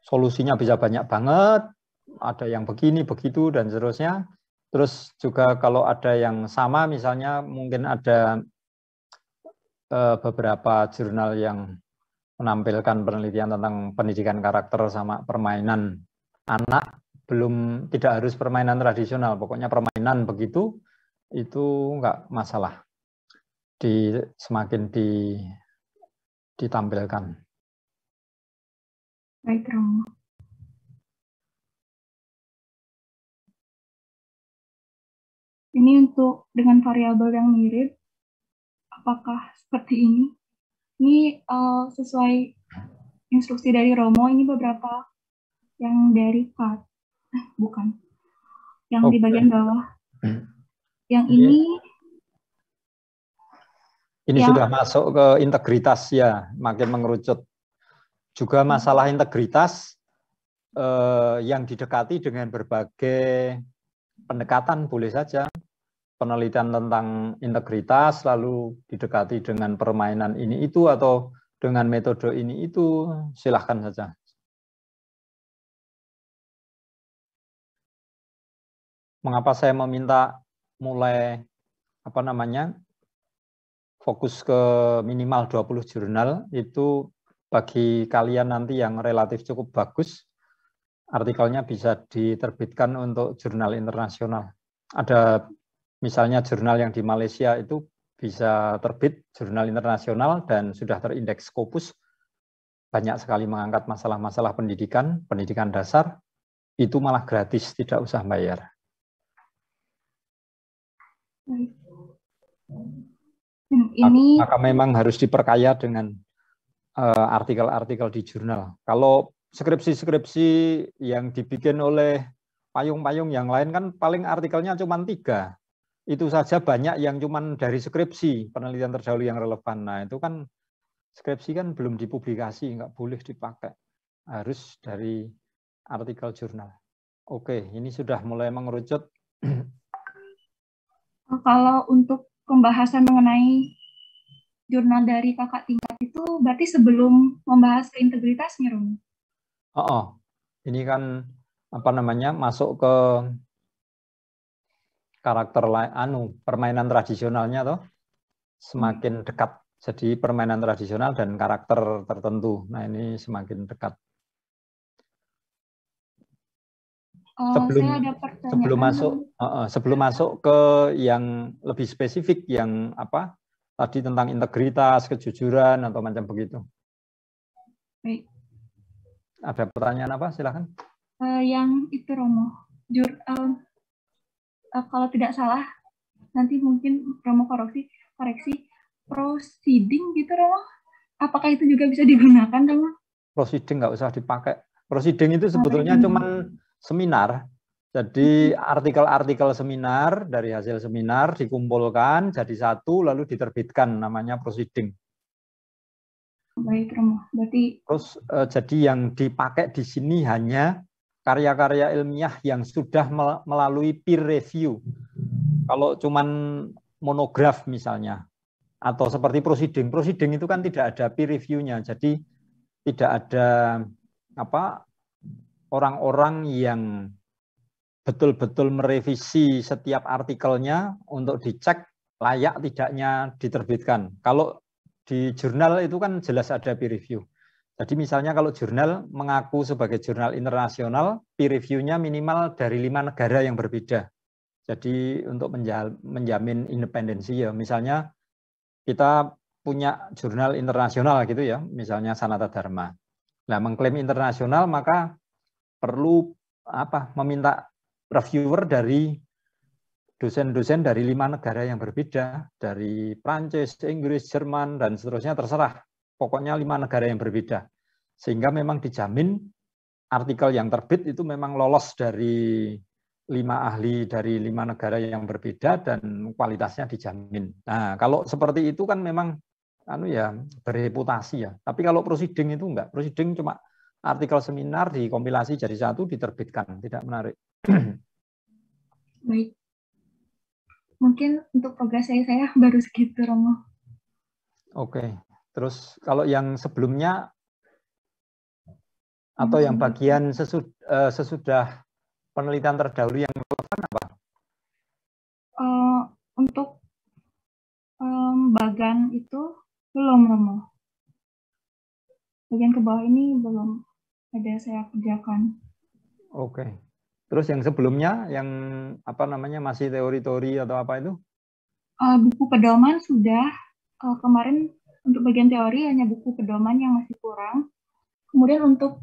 solusinya bisa banyak banget, ada yang begini, begitu, dan seterusnya. Terus juga kalau ada yang sama, misalnya mungkin ada beberapa jurnal yang menampilkan penelitian tentang pendidikan karakter sama permainan anak, tidak harus permainan tradisional, pokoknya permainan begitu, itu enggak masalah, semakin ditampilkan. Baik, Romo. Ini untuk dengan variabel yang mirip, apakah seperti ini? Ini sesuai instruksi dari Romo, ini beberapa yang dari cut, bukan, yang di bagian bawah. Yang ini sudah masuk ke integritas ya, makin mengerucut. Juga masalah integritas yang didekati dengan berbagai pendekatan boleh saja. Penelitian tentang integritas lalu didekati dengan permainan ini itu atau dengan metode ini itu, silahkan saja. Mengapa saya meminta mulai fokus ke minimal 20 jurnal itu bagi kalian nanti yang relatif cukup bagus, artikelnya bisa diterbitkan untuk jurnal internasional. Ada misalnya jurnal yang di Malaysia itu bisa terbit jurnal internasional dan sudah terindeks Scopus, banyak sekali mengangkat masalah-masalah pendidikan dasar, itu malah gratis, tidak usah bayar. Maka memang harus diperkaya dengan artikel-artikel di jurnal. Kalau skripsi-skripsi yang dibikin oleh payung-payung yang lain kan paling artikelnya cuma 3. Itu saja banyak yang cuma dari skripsi, penelitian terdahulu yang relevan. Nah itu kan skripsi kan belum dipublikasi, nggak boleh dipakai. Harus dari artikel jurnal. Oke, ini sudah mulai mengerucut. Kalau untuk pembahasan mengenai jurnal dari kakak tingkat itu berarti sebelum membahas ke integritasnya, Romo? Ini kan masuk ke karakter permainan tradisionalnya toh semakin dekat. Jadi permainan tradisional dan karakter tertentu. Nah, ini semakin dekat. Sebelum masuk ke yang lebih spesifik, yang tadi tentang integritas, kejujuran atau macam begitu. Baik. Ada pertanyaan apa? Silakan. Yang itu Romo, kalau tidak salah, nanti mungkin Romo koreksi proceeding gitu Romo. Apakah itu juga bisa digunakan Romo? Proceeding nggak usah dipakai. Proceeding itu sebetulnya cuma seminar. Jadi artikel-artikel seminar dari hasil seminar dikumpulkan jadi satu lalu diterbitkan, namanya proceeding. Baik Romo, berarti terus jadi yang dipakai di sini hanya karya-karya ilmiah yang sudah melalui peer review. Kalau cuman monograf misalnya atau seperti proceeding itu kan tidak ada peer review-nya. Jadi tidak ada orang-orang yang betul-betul merevisi setiap artikelnya untuk dicek layak tidaknya diterbitkan. Kalau di jurnal itu kan jelas ada peer review. Jadi misalnya kalau jurnal mengaku sebagai jurnal internasional, peer review-nya minimal dari 5 negara yang berbeda. Jadi untuk menjamin independensi ya, misalnya kita punya jurnal internasional gitu ya, misalnya Sanata Dharma. Nah, mengklaim internasional maka perlu meminta reviewer dari dosen-dosen dari 5 negara yang berbeda, dari Prancis, Inggris, Jerman, dan seterusnya, terserah. Pokoknya 5 negara yang berbeda. Sehingga memang dijamin artikel yang terbit itu memang lolos dari 5 ahli dari 5 negara yang berbeda dan kualitasnya dijamin. Nah, kalau seperti itu kan memang berreputasi ya. Tapi kalau proceeding itu enggak. Proceeding cuma artikel seminar dikompilasi jadi satu diterbitkan, tidak menarik. Baik. Mungkin untuk progres saya baru segitu, Romo. Oke. Terus kalau yang sebelumnya Atau yang bagian sesudah penelitian terdahulu yang relevan apa? Untuk bagan itu belum, Romo. Bagian ke bawah ini belum ada saya kerjakan. Oke. Terus yang sebelumnya, yang apa namanya, masih teori-teori atau apa itu? Buku pedoman sudah. Kemarin untuk bagian teori hanya buku pedoman yang masih kurang. Kemudian untuk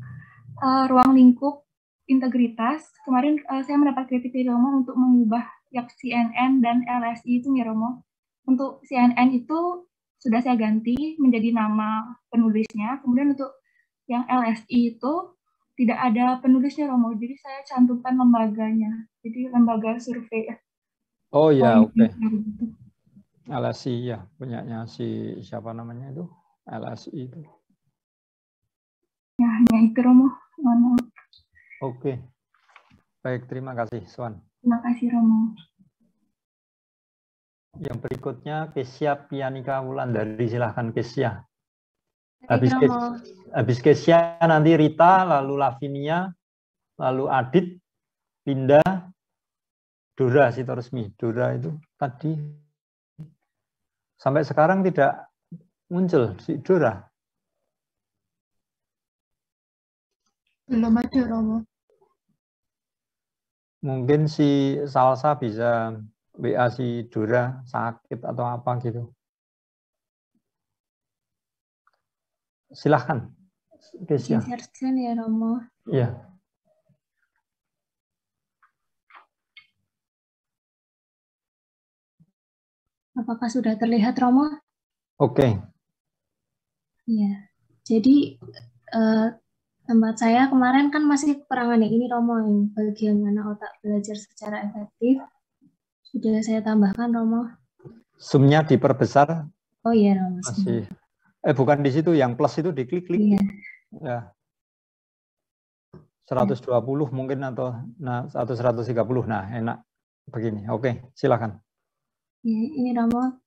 ruang lingkup integritas, kemarin saya mendapat kritik dari Romo untuk mengubah yang CNN dan LSI itu ya Romo. Untuk CNN itu sudah saya ganti menjadi nama penulisnya. Kemudian untuk yang LSI itu tidak ada penulisnya Romo, jadi saya cantumkan lembaganya. Jadi lembaga survei. Oh ya, oke. Gitu. LSI ya, punyanya si siapa namanya itu? LSI itu. Ya, hanya itu Romo. Oke. Baik, terima kasih, Swan. Terima kasih Romo. Yang berikutnya Kesia Pianika Wulandari, silahkan Kesia. Romo. Habis Kesia nanti Rita, lalu Lavinia, lalu Adit, Linda, Dora Sitoresmi. Dora itu tadi sampai sekarang tidak muncul si Dora. Belum ada Romo. Mungkin si Salsa bisa WA si Dora sakit atau apa gitu. Silahkan. Kesia. Ya Romo. Iya. Apakah sudah terlihat Romo? Oke. Iya. Jadi tempat saya kemarin kan masih kekurangan yang ini Romo, yang bagian mana otak belajar secara efektif. Sudah saya tambahkan Romo. Zoom-nya diperbesar. Oh iya Romo. Masih. Bukan di situ, yang plus itu diklik-klik. Iya. Ya. 120 mungkin atau 130. Nah, enak begini. Oke, silakan. Ya, ini Romo.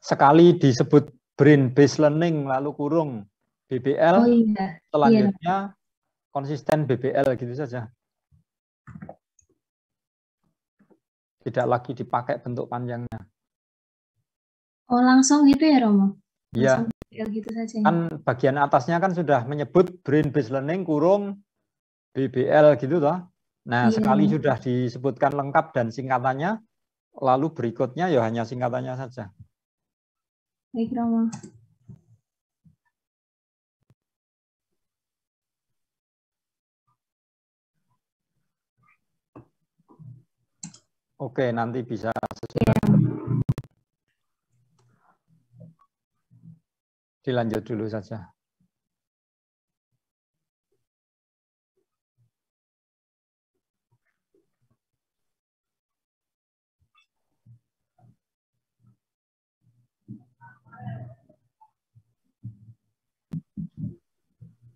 Sekali disebut brain based learning lalu kurung BBL, oh, iya. selanjutnya konsisten BBL gitu saja. Tidak lagi dipakai bentuk panjangnya. Oh, langsung gitu ya Romo? Iya. Gitu saja. Kan bagian atasnya kan sudah menyebut brain based learning kurung BBL gitu toh. Nah, sekali sudah disebutkan lengkap dan singkatannya, lalu berikutnya ya hanya singkatannya saja. Baik Romo. Oke, nanti bisa dilanjut dulu saja.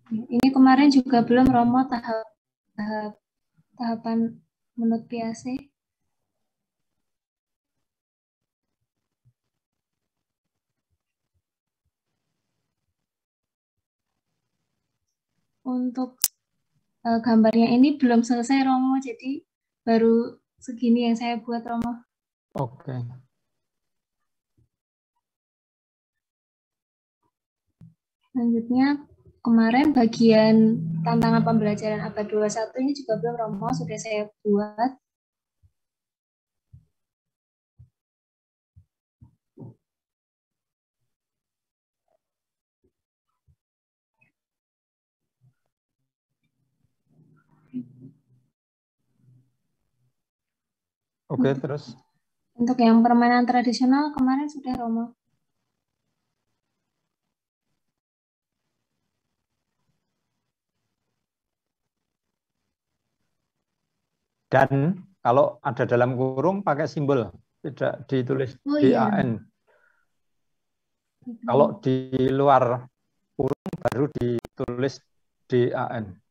Ini kemarin juga belum Romo tahapan menurut PAC. Untuk gambarnya ini belum selesai Romo, jadi baru segini yang saya buat Romo. Oke. Selanjutnya kemarin bagian tantangan pembelajaran abad 21 ini juga belum Romo, sudah saya buat. Oke, terus. Untuk yang permainan tradisional kemarin sudah Romo. Dan kalau ada dalam kurung pakai simbol, tidak ditulis DAN. Iya. Kalau di luar kurung baru ditulis DAN.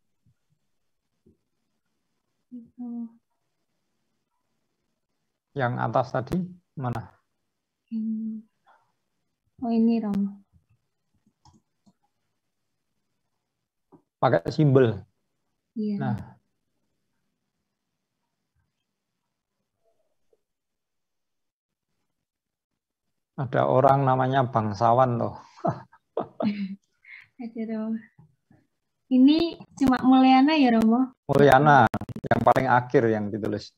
Yang atas tadi mana? Oh ini Romo. Pakai simbol. Iya. Nah, ada orang namanya bangsawan loh. Ada Romo. Ini cuma Mulyana ya Romo? Mulyana yang paling akhir yang ditulis.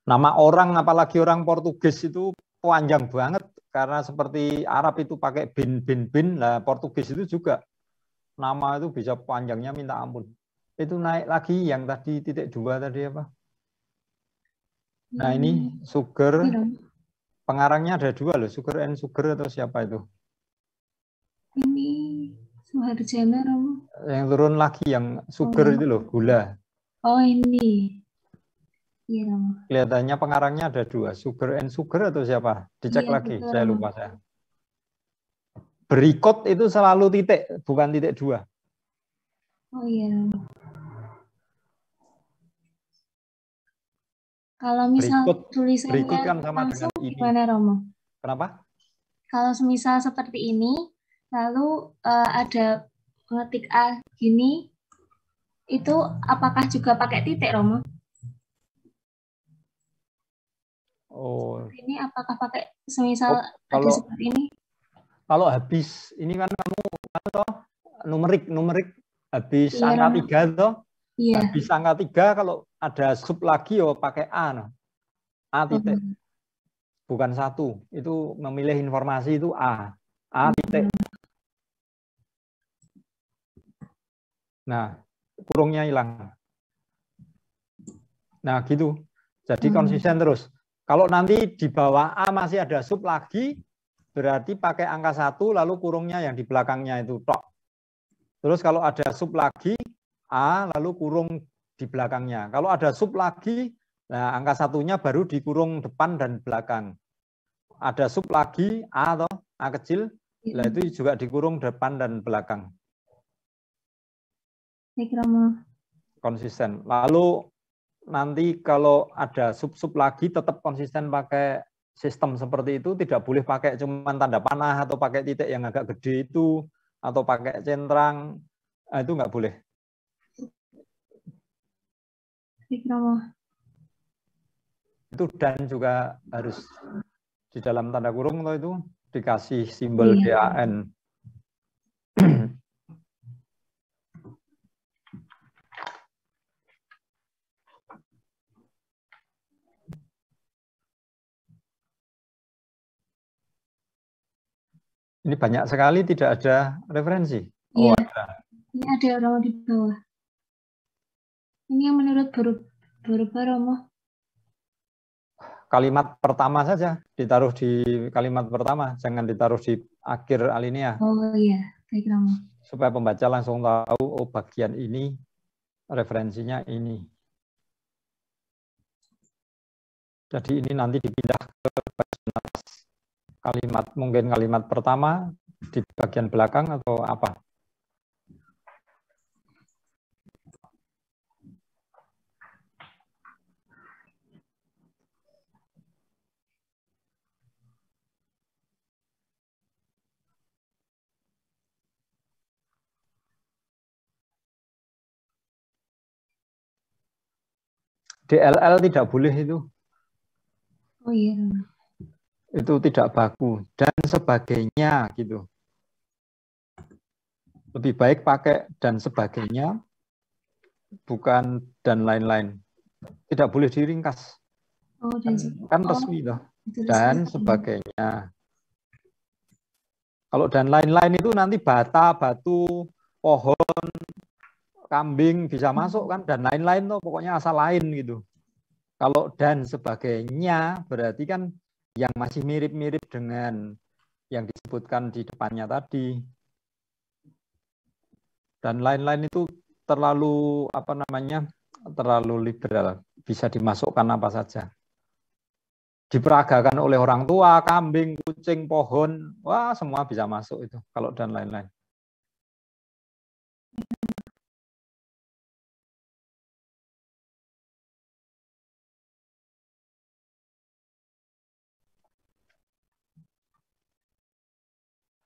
Nama orang, apalagi orang Portugis itu panjang banget karena seperti Arab itu pakai bin. Lah Portugis itu juga nama itu bisa panjangnya minta ampun. Itu naik lagi yang tadi titik 2 tadi apa? Nah ini sugar, Ini Romo. pengarangnya ada 2 loh, sugar and sugar atau siapa itu? Ini Suharjana Romo. Yang turun lagi yang sugar itu loh, gula. Oh ini. Iya Romo. Kelihatannya pengarangnya ada 2, sugar and sugar atau siapa? Dicek Iya, lagi, betul, saya Romo. lupa saya. Berikut itu selalu titik, bukan titik 2. Oh iya Romo. Kalau misal Berikut tulisannya kan sama langsung dengan ini. gimana Romo? Kenapa? Kalau misal seperti ini, lalu ada pengetik A gini, itu apakah juga pakai titik Romo? Oh, Ini apakah pakai semisal ada kalau seperti ini? kalau habis ini kan kamu toh numerik habis Iya, angka Romo. 3 toh. Iya. Habis angka 3 kalau ada sub lagi yo pakai A no. A titik. Bukan 1. Itu memilih informasi itu A. A titik. Nah, kurungnya hilang. Nah, gitu. Jadi konsisten terus. Kalau nanti di bawah A masih ada sub lagi, berarti pakai angka 1 lalu kurungnya yang di belakangnya itu tok. Terus kalau ada sub lagi A lalu kurung di belakangnya. Kalau ada sub lagi, nah angka 1-nya baru dikurung depan dan belakang. Ada sub lagi A atau A kecil, nah itu juga dikurung depan dan belakang. Konsisten. Lalu nanti kalau ada sub-sub lagi tetap konsisten pakai sistem seperti itu, tidak boleh pakai cuman tanda panah atau pakai titik yang agak gede itu atau pakai centrang, nah, itu nggak boleh. Itu dan juga harus di dalam tanda kurung atau itu dikasih simbol DAN. Ini banyak sekali tidak ada referensi. Oh, ada. Ini ada Romo di bawah. Ini yang menurut Purba Romo. Kalimat pertama saja ditaruh di kalimat pertama, jangan ditaruh di akhir alinea. Oh iya, baik Romo. Supaya pembaca langsung tahu, oh bagian ini referensinya ini. Jadi ini nanti dipindah ke bagian atas. Kalimat, mungkin kalimat pertama di bagian belakang atau apa? DLL tidak boleh itu. Oh iya. Itu tidak baku dan sebagainya gitu. Lebih baik pakai dan sebagainya, bukan dan lain-lain. Tidak boleh diringkas. Oh, kan resmi toh. Dan sebagainya. Kalau dan lain-lain itu nanti bata, batu, pohon, kambing bisa masuk kan, dan lain-lain tuh pokoknya asal lain gitu. Kalau dan sebagainya berarti kan yang masih mirip-mirip dengan yang disebutkan di depannya tadi. Dan lain-lain itu terlalu apa namanya? Terlalu liberal, bisa dimasukkan apa saja. Diperagakan oleh orang tua, kambing, kucing, pohon, wah semua bisa masuk itu kalau dan lain-lain.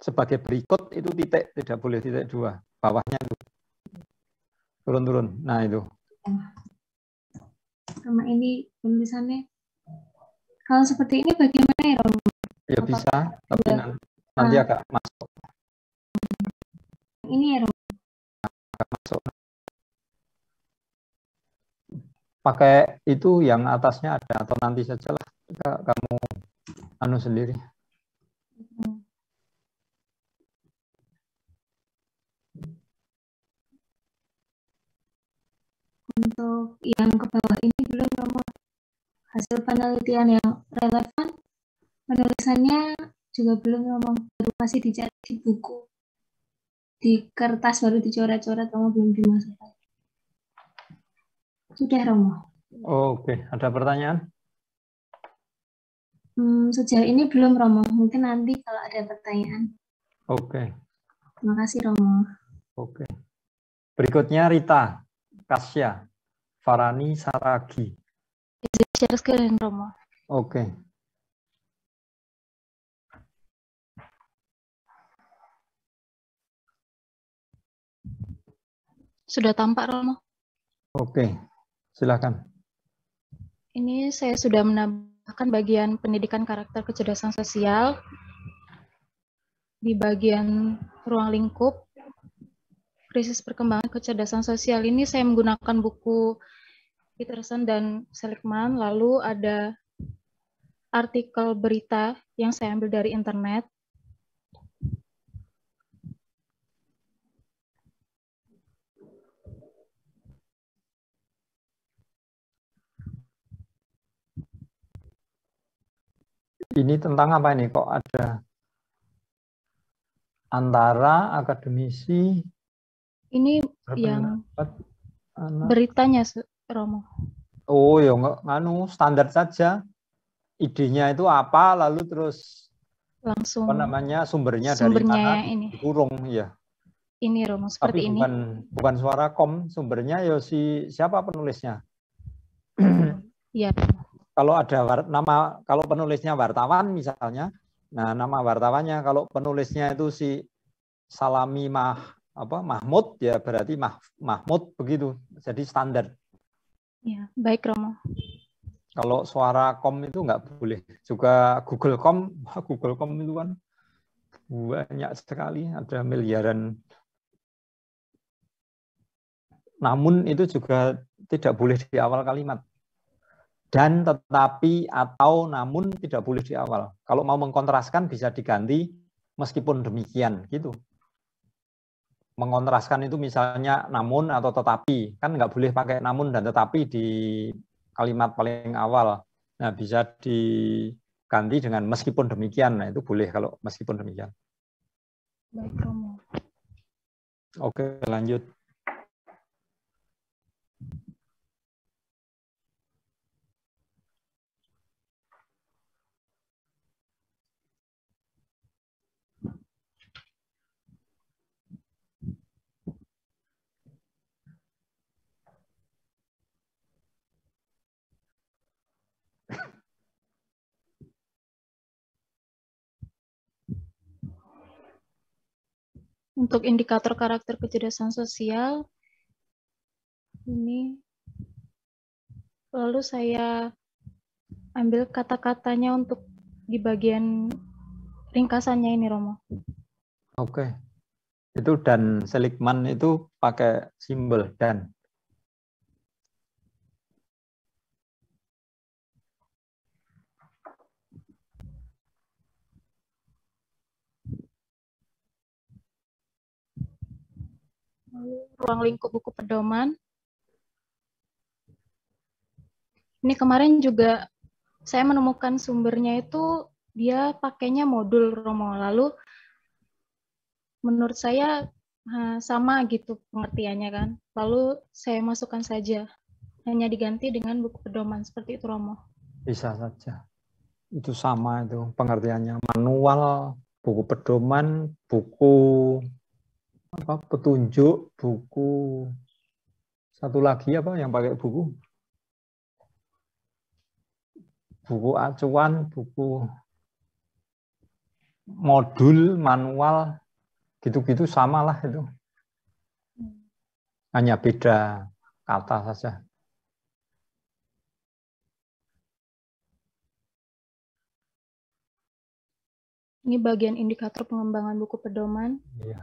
sebagai berikut itu titik, tidak boleh titik 2. Bawahnya itu. Turun-turun. Nah, itu. Sama ini tulisannya. Kalau seperti ini bagaimana ya, Romo? Ya bisa, tapi nanti agak masuk. Ini ya, Romo. Masuk. Pakai itu yang atasnya ada, atau nanti sajalah kamu anu sendiri. Untuk yang ke bawah ini belum, Romo. Hasil penelitian yang relevan, penulisannya juga belum, Romo. Baru masih dicatat di buku. Di kertas baru dicoret-coret, Romo, belum dimasukkan. Sudah, Romo. Oke, ada pertanyaan? Sejauh ini belum, Romo. Mungkin nanti kalau ada pertanyaan. Oke. Terima kasih, Romo. Oke. Berikutnya Rita, Kasya, Farani, Saragi. Share screen, Romo. Oke. Sudah tampak, Romo? Oke, silakan. Ini saya sudah menambahkan bagian pendidikan karakter kecerdasan sosial di bagian ruang lingkup. Krisis perkembangan kecerdasan sosial ini saya menggunakan buku Peterson dan Seligman, lalu ada artikel berita yang saya ambil dari internet. Ini tentang apa ini? Kok ada antara akademisi? Ini yang beritanya, Romo. Oh ya, nganu standar saja. Idenya itu apa, lalu terus langsung apa namanya sumbernya dari mana? ini Dikurung ya. Ini, Romo, seperti tapi ini. Bukan suara kom, sumbernya ya siapa penulisnya? Iya. Kalau ada nama, kalau penulisnya wartawan misalnya, nah nama wartawannya, kalau penulisnya itu si Salami Mahmud, ya berarti Mahmud begitu. Jadi standar. Ya, baik, Romo. Kalau suara kom itu nggak boleh. Juga Google Com itu kan banyak sekali, ada miliaran. Namun itu juga tidak boleh di awal kalimat. Dan, tetapi, atau, namun tidak boleh di awal. Kalau mau mengkontraskan bisa diganti meskipun demikian gitu. Mengontraskan itu misalnya namun atau tetapi, kan nggak boleh pakai namun dan tetapi di kalimat paling awal. Nah, bisa diganti dengan meskipun demikian. Nah, itu boleh kalau meskipun demikian. Baik, Romo. Oke, lanjut. Untuk indikator karakter kecerdasan sosial, ini lalu saya ambil kata-katanya untuk di bagian ringkasannya ini, Romo. Oke. Itu dan Seligman itu pakai simbol dan. Ruang lingkup buku pedoman. Ini kemarin juga saya menemukan sumbernya itu dia pakainya modul, Romo. Lalu menurut saya sama gitu pengertiannya kan. Lalu saya masukkan saja. Hanya diganti dengan buku pedoman seperti itu, Romo. Bisa saja. Itu sama itu pengertiannya. Manual, buku pedoman, buku petunjuk, buku satu lagi apa yang pakai buku acuan, buku modul, manual, gitu-gitu samalah itu. Hanya beda kata saja. Ini bagian indikator pengembangan buku pedoman. Iya.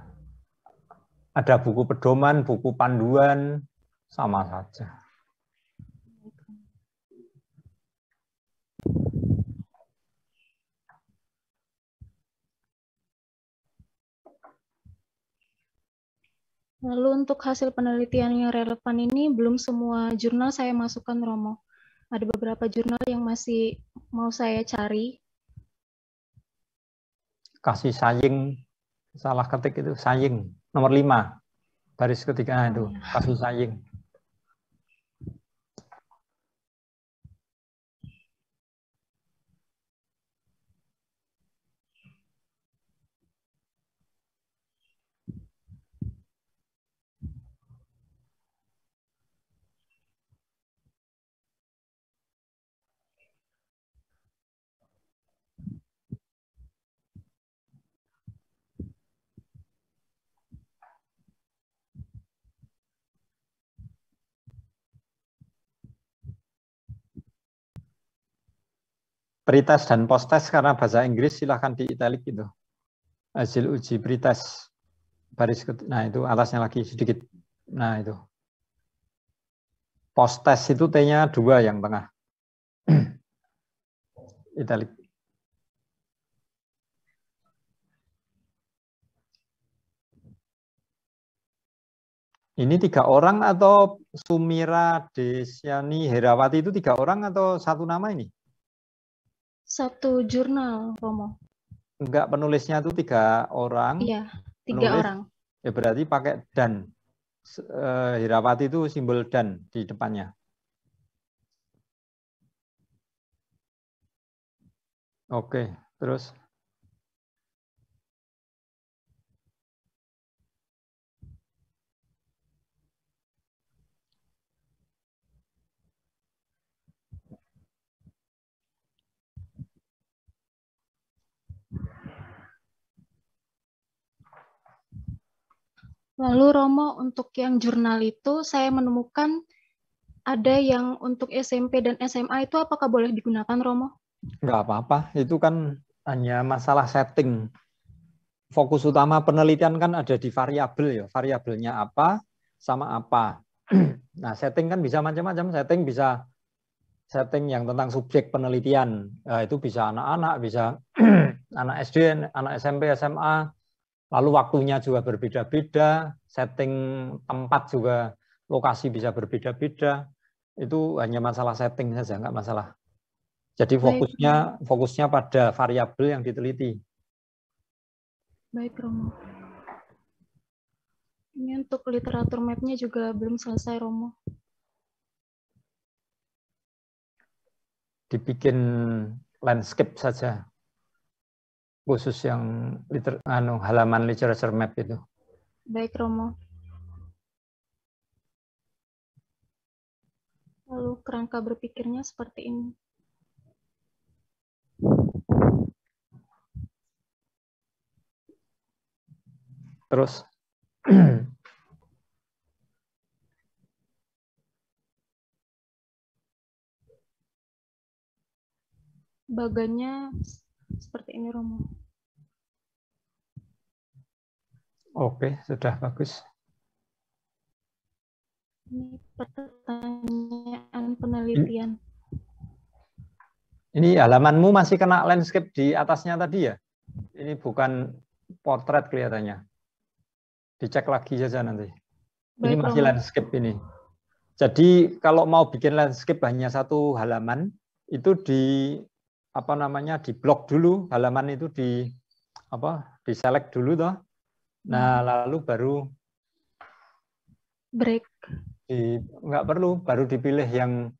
Ada buku pedoman, buku panduan, sama saja. Lalu untuk hasil penelitian yang relevan ini belum semua jurnal saya masukkan, Romo. Ada beberapa jurnal yang masih mau saya cari. Kasih saying, salah ketik itu, saying, nomor 5, baris ketiga itu, kasih saying. Pretest dan posttest karena bahasa Inggris silahkan di italic itu. Hasil uji pretest baris ketiga, nah itu atasnya lagi sedikit. Nah itu. Posttest itu T-nya 2 yang tengah. Italic. Ini 3 orang atau Sumira Desyani Herawati itu 3 orang atau satu nama ini? Satu jurnal, Romo. Enggak, penulisnya itu 3 orang. Iya, 3 penulis, orang. Ya berarti pakai dan. Herawati itu simbol dan di depannya. Oke, terus. Lalu Romo, untuk yang jurnal itu saya menemukan ada yang untuk SMP dan SMA itu apakah boleh digunakan, Romo? Enggak apa-apa, itu kan hanya masalah setting. Fokus utama penelitian kan ada di variabel ya, variabelnya apa sama apa. Nah, setting kan bisa macam-macam, setting bisa setting yang tentang subjek penelitian. Nah, itu bisa anak-anak, bisa anak SD, anak SMP, SMA. Lalu waktunya juga berbeda-beda, setting tempat juga lokasi bisa berbeda-beda. Itu hanya masalah setting saja, enggak masalah. Jadi fokusnya pada variabel yang diteliti. Baik, Romo. Ini untuk literatur map-nya juga belum selesai, Romo. Dibikin landscape saja. Khusus yang halaman literature map itu. Baik, Romo. Lalu kerangka berpikirnya seperti ini. Terus bagannya seperti ini, Romo. Oke, sudah bagus. Ini pertanyaan penelitian. Ini halamanmu masih kena landscape di atasnya tadi ya? Ini bukan portrait kelihatannya. Dicek lagi saja nanti. Ini masih landscape ini. Jadi kalau mau bikin landscape hanya satu halaman, itu di blok dulu, halaman itu di select dulu toh. Nah, lalu baru break. Nggak perlu, baru dipilih yang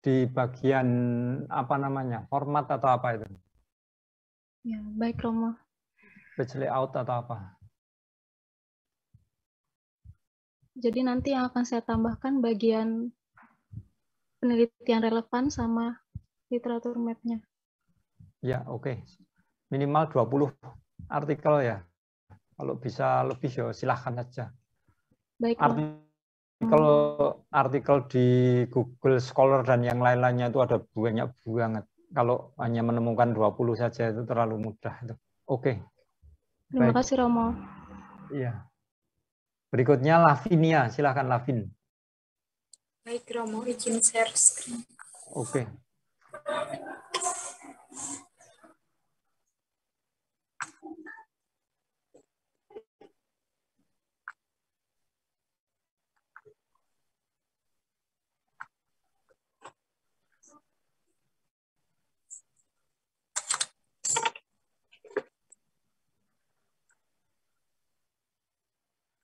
di bagian format atau apa itu. Ya, baik, Romo. Page layout atau apa. Jadi nanti yang akan saya tambahkan bagian penelitian relevan sama literatur map-nya. Ya, oke. Minimal 20 artikel ya. Kalau bisa lebih ya silahkan saja. Baiklah. Artikel di Google Scholar dan yang lain-lainnya itu ada banyak banget. Kalau hanya menemukan 20 saja itu terlalu mudah. Oke. Terima kasih Romo. Iya. Berikutnya Lavinia, silahkan Lavin. Baik Romo, izin share screen. Oke.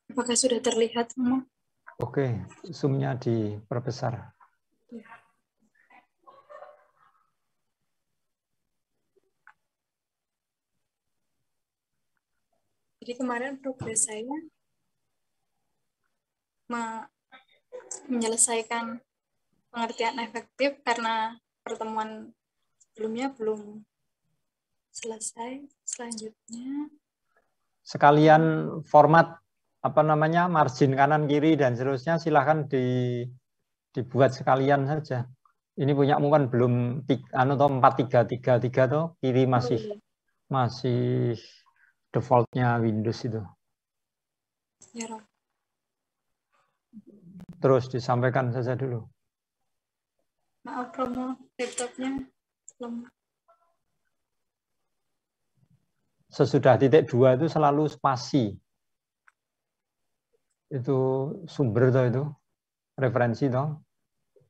Apakah sudah terlihat semua? Oke, zoom-nya diperbesar. Ya. Jadi kemarin progres saya menyelesaikan pengertian efektif karena pertemuan sebelumnya belum selesai. Selanjutnya Sekalian format margin kanan kiri dan seterusnya silahkan dibuat sekalian saja. Ini punyamu kan belum 4333 tuh, kiri masih defaultnya Windows itu. ya, Romo. Terus disampaikan saja dulu. Maaf Romo, laptopnya lemah. Sesudah titik 2 itu selalu spasi. Itu sumber itu referensi toh.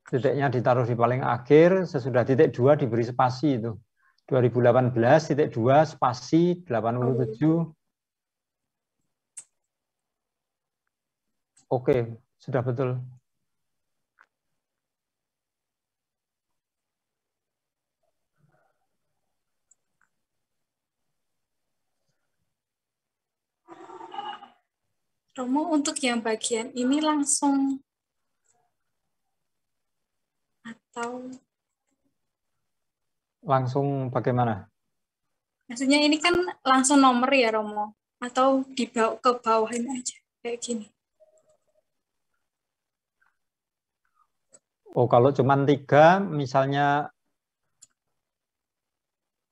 Titiknya ditaruh di paling akhir, sesudah titik 2 diberi spasi itu. 2018 titik 2 spasi 87. Oke, sudah betul. Romo, untuk yang bagian ini langsung atau Langsung bagaimana? maksudnya ini kan langsung nomor ya Romo, atau dibawa ke bawahin aja kayak gini. Oh, kalau cuma 3 misalnya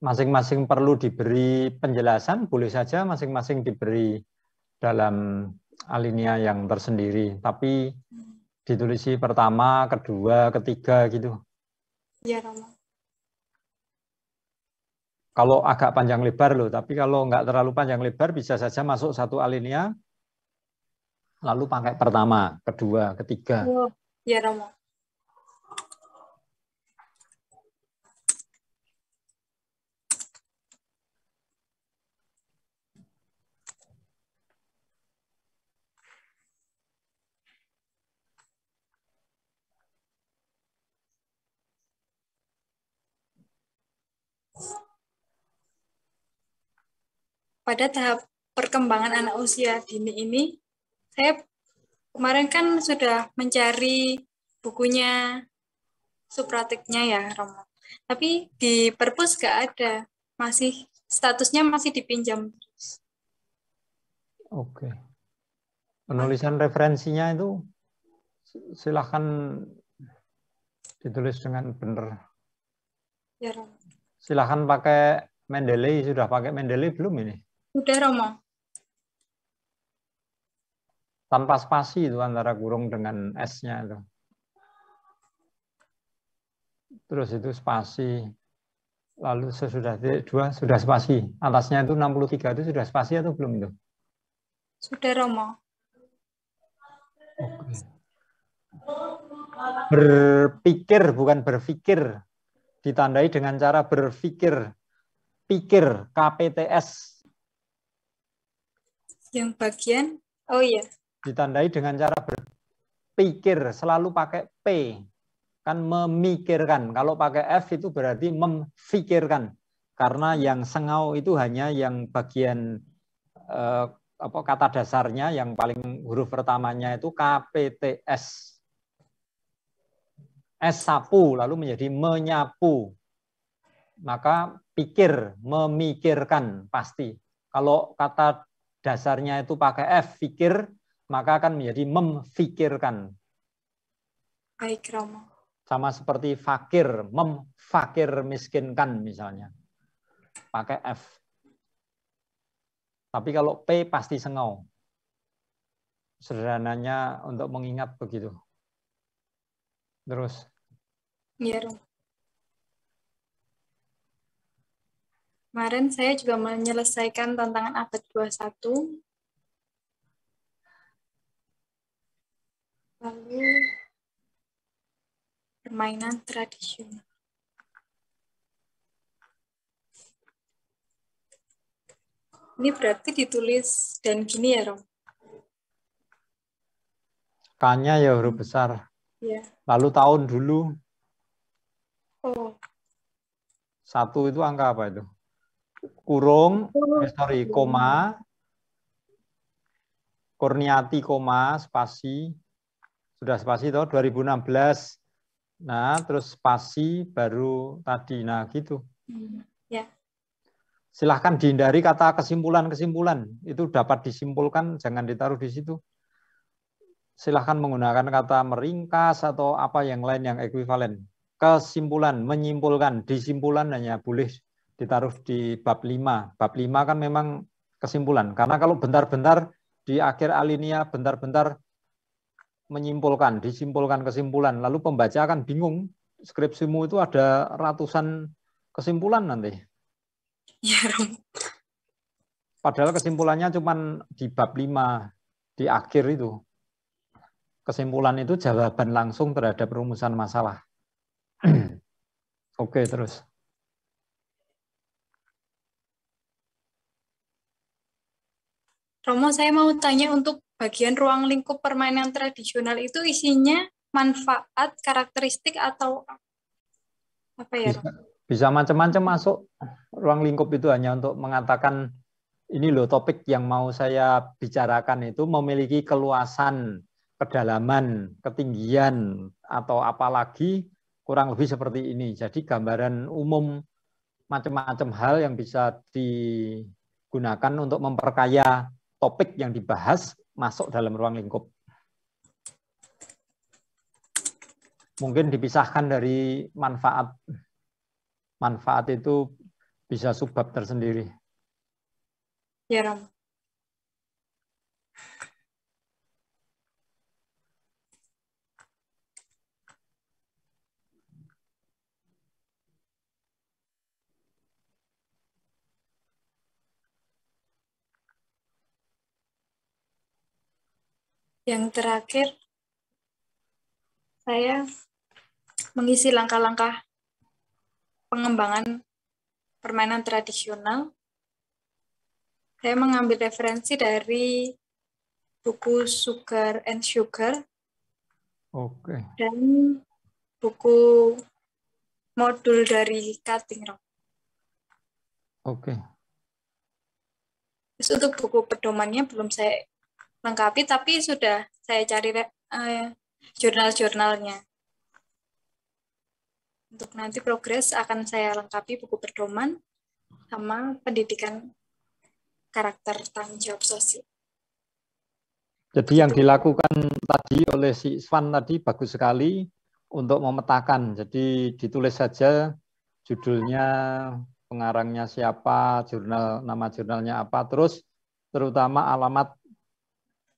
masing-masing perlu diberi penjelasan, boleh saja masing-masing diberi dalam alinea yang tersendiri, tapi ditulisi pertama, kedua, ketiga gitu. Iya Romo. Kalau agak panjang lebar loh, tapi kalau nggak terlalu panjang lebar bisa saja masuk satu alinea, lalu pakai pertama, kedua, ketiga. Oh, iya Romo. Pada tahap perkembangan anak usia dini ini, saya kemarin kan sudah mencari bukunya Supratiknya ya, Romo. Tapi di perpus nggak ada, masih statusnya masih dipinjam. Oke. Penulisan referensinya itu silahkan ditulis dengan benar. Ya, Romo. Silahkan pakai Mendeley, sudah pakai Mendeley belum ini? Sudah, Romo. Tanpa spasi itu antara kurung dengan S-nya itu. Terus itu spasi. Lalu sesudah titik 2 sudah spasi. Atasnya itu 63 itu sudah spasi atau belum itu? Sudah, Romo. Oke. Berpikir bukan berpikir. Ditandai dengan cara berpikir. Pikir, KPTS. Yang bagian, oh iya. Ditandai dengan cara berpikir, selalu pakai P. Kan memikirkan. Kalau pakai F itu berarti memfikirkan. Karena yang sengau itu hanya yang bagian kata dasarnya, yang paling huruf pertamanya itu KPTS. S sapu, lalu menjadi menyapu. Maka pikir, memikirkan pasti. Kalau kata dasarnya itu pakai F, fikir, maka akan menjadi memfikirkan. Baik, Romo. Sama seperti fakir, memfakir miskinkan misalnya. Pakai F. Tapi kalau P pasti sengau. Sederhananya untuk mengingat begitu. Terus. Iya, Romo. Kemarin saya juga menyelesaikan tantangan abad 21. Lalu permainan tradisional. Ini berarti ditulis dan gini ya, Rom? K-nya ya huruf besar. Ya. Lalu tahun dulu. Oh. 1 itu angka apa itu? Kurung, koma, Kurniati, koma, spasi. Sudah spasi toh 2016. Nah, terus spasi baru tadi. Nah, gitu. Ya. Silahkan dihindari kata kesimpulan-kesimpulan. Itu dapat disimpulkan, jangan ditaruh di situ. Silahkan menggunakan kata meringkas atau apa yang lain yang ekuivalen. Kesimpulan, menyimpulkan, disimpulan hanya boleh ditaruh di bab 5. Bab 5 kan memang kesimpulan. Karena kalau bentar-bentar di akhir alinea bentar-bentar menyimpulkan, disimpulkan kesimpulan. Lalu pembaca akan bingung. Skripsimu itu ada ratusan kesimpulan nanti. Ya, Rom. Padahal kesimpulannya cuma di bab 5, di akhir itu. Kesimpulan itu jawaban langsung terhadap rumusan masalah. Oke, terus. Romo, saya mau tanya untuk bagian ruang lingkup permainan tradisional itu isinya manfaat, karakteristik, atau apa ya, Romo? Bisa macam-macam masuk. Ruang lingkup itu hanya untuk mengatakan, ini loh topik yang mau saya bicarakan itu memiliki keluasan, kedalaman, ketinggian, atau apalagi kurang lebih seperti ini. Jadi gambaran umum macam-macam hal yang bisa digunakan untuk memperkaya topik yang dibahas masuk dalam ruang lingkup. Mungkin dipisahkan dari manfaat. Manfaat itu bisa subbab tersendiri. Ya, Romo. Yang terakhir, saya mengisi langkah-langkah pengembangan permainan tradisional. Saya mengambil referensi dari buku Sugar and Sugar. Oke. Dan buku modul dari Cutting Room. Oke. Terus untuk buku pedomannya belum saya lengkapi, tapi sudah saya cari jurnal-jurnalnya. Untuk nanti progres akan saya lengkapi buku pedoman sama pendidikan karakter tanggung jawab sosial. Jadi yang dilakukan tadi oleh si Swan tadi bagus sekali untuk memetakan. Jadi ditulis saja judulnya, pengarangnya siapa, jurnal, nama jurnalnya apa, terus terutama alamat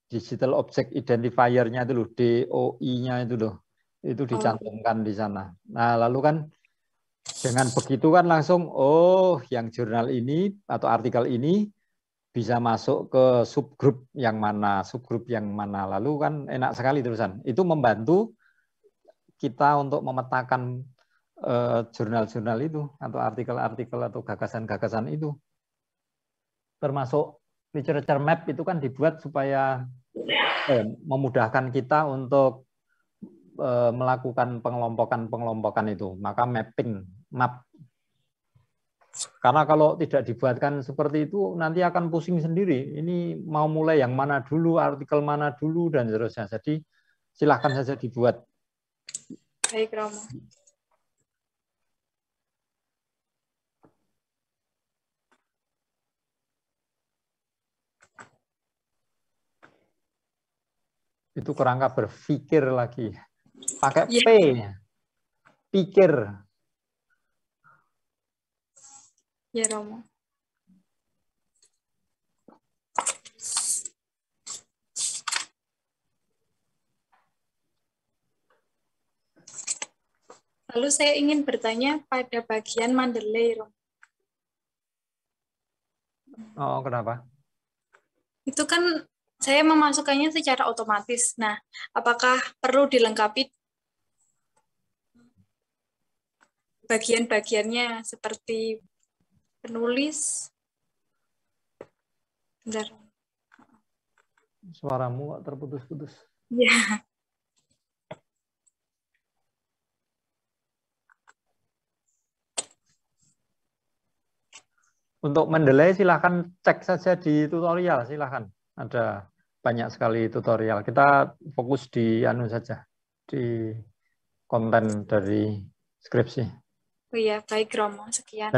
digital object identifier-nya itu loh, DOI-nya itu loh, itu dicantumkan di sana. Nah, lalu kan dengan begitu kan langsung, oh yang jurnal ini atau artikel ini bisa masuk ke subgrup yang mana, lalu kan enak sekali terusan. Itu membantu kita untuk memetakan jurnal-jurnal itu atau artikel-artikel atau gagasan-gagasan itu. Termasuk literature map itu kan dibuat supaya memudahkan kita untuk melakukan pengelompokan itu. Maka mapping, map. Karena kalau tidak dibuatkan seperti itu, nanti akan pusing sendiri. Ini mau mulai yang mana dulu, artikel mana dulu, dan seterusnya. Jadi silahkan saja dibuat. Baik, Romo. Itu kerangka berpikir lagi. Pakai Ya. P. Pikir. Ya, Romo. Lalu saya ingin bertanya pada bagian Mandalay, Romo. Oh, kenapa? Itu kan saya memasukkannya secara otomatis. Nah, apakah perlu dilengkapi bagian-bagiannya seperti penulis? Bentar. Suaramu kok terputus-putus. Ya. Untuk Mendeley silahkan cek saja di tutorial, silahkan. Ada banyak sekali tutorial. Kita fokus di anu saja, di konten dari skripsi. Oh iya, baik Romo, sekian.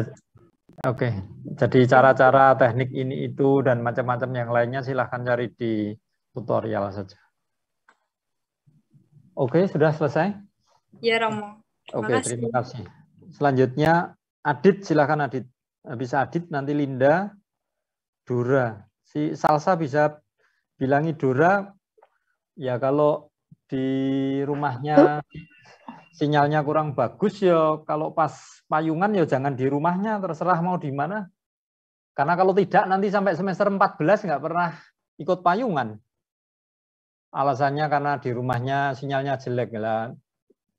Oke, jadi cara-cara teknik ini itu dan macam-macam yang lainnya silahkan cari di tutorial saja. Oke, sudah selesai? Ya Romo. Oke, terima kasih. Selanjutnya Adit, silahkan Adit. Bisa Adit, nanti Linda, Dora. Si Salsa bisa bilangi Dora, ya kalau di rumahnya sinyalnya kurang bagus ya kalau pas payungan ya jangan di rumahnya, terserah mau di mana. Karena kalau tidak nanti sampai semester 14 nggak pernah ikut payungan. Alasannya karena di rumahnya sinyalnya jelek. Lah,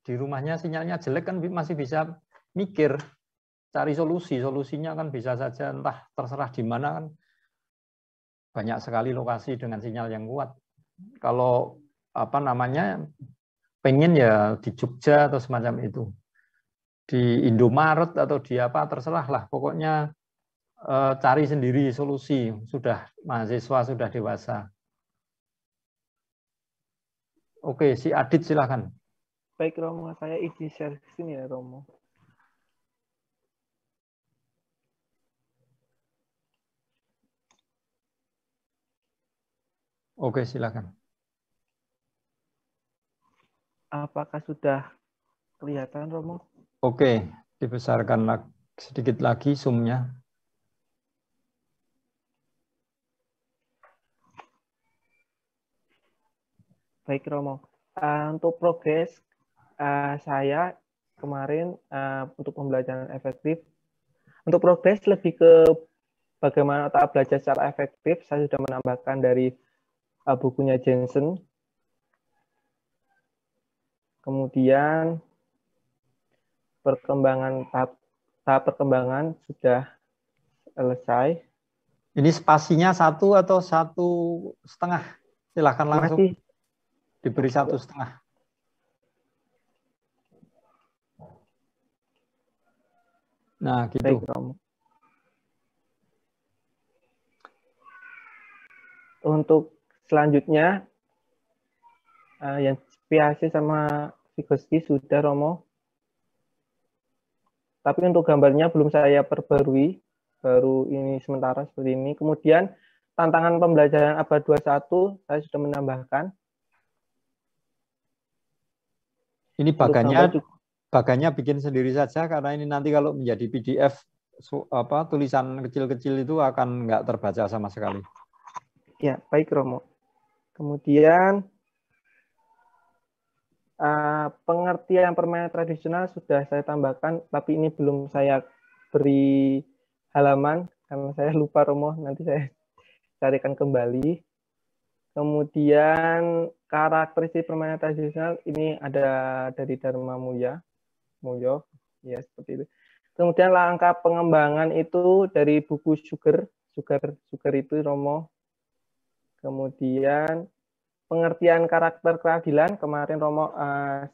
di rumahnya sinyalnya jelek kan masih bisa mikir, cari solusi. Solusinya kan bisa saja entah terserah di mana kan. Banyak sekali lokasi dengan sinyal yang kuat. Kalau apa namanya pengen ya di Jogja atau semacam itu, di Indomaret atau di apa terserah lah. Pokoknya cari sendiri solusi. Sudah mahasiswa sudah dewasa. Oke, si Adit silahkan. Baik Romo, saya izin share sini ya Romo. Oke, silakan. Apakah sudah kelihatan, Romo? Oke, dibesarkan sedikit lagi zoom-nya. Baik, Romo. Untuk progres saya kemarin untuk pembelajaran efektif. Untuk progres lebih ke bagaimana otak belajar secara efektif, saya sudah menambahkan dari bukunya Jensen. Kemudian tahap perkembangan sudah selesai. Ini spasinya 1 atau 1,5? Silahkan langsung. Masih Diberi 1,5. Nah, gitu. Baik, Romo. Untuk selanjutnya, yang PAC sama Vygotsky sudah, Romo. Tapi untuk gambarnya belum saya perbarui, baru ini sementara seperti ini. Kemudian tantangan pembelajaran abad 21 saya sudah menambahkan. Ini bagannya bikin sendiri saja karena ini nanti kalau menjadi PDF tulisan kecil-kecil itu akan nggak terbaca sama sekali. Ya, baik Romo. Kemudian pengertian permainan tradisional sudah saya tambahkan, tapi ini belum saya beri halaman karena saya lupa Romo, nanti saya carikan kembali. Kemudian karakteristik permainan tradisional ini ada dari Dharma Mulyo, ya seperti itu. Kemudian langkah pengembangan itu dari buku Sugar itu Romo. Kemudian pengertian karakter keadilan, kemarin Romo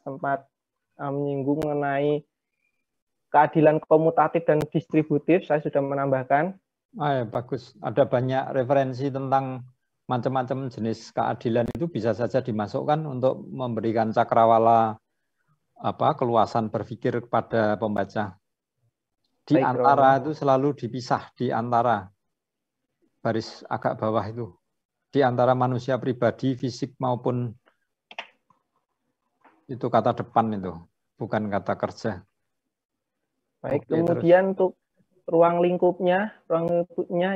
sempat menyinggung mengenai keadilan komutatif dan distributif, saya sudah menambahkan. Ya, bagus, ada banyak referensi tentang macam-macam jenis keadilan itu bisa saja dimasukkan untuk memberikan cakrawala keluasan berpikir kepada pembaca. Di antara itu selalu dipisah di antara baris agak bawah itu. Di antara manusia pribadi, fisik maupun Itu kata depan itu, bukan kata kerja. Baik, Oke, kemudian untuk ruang lingkupnya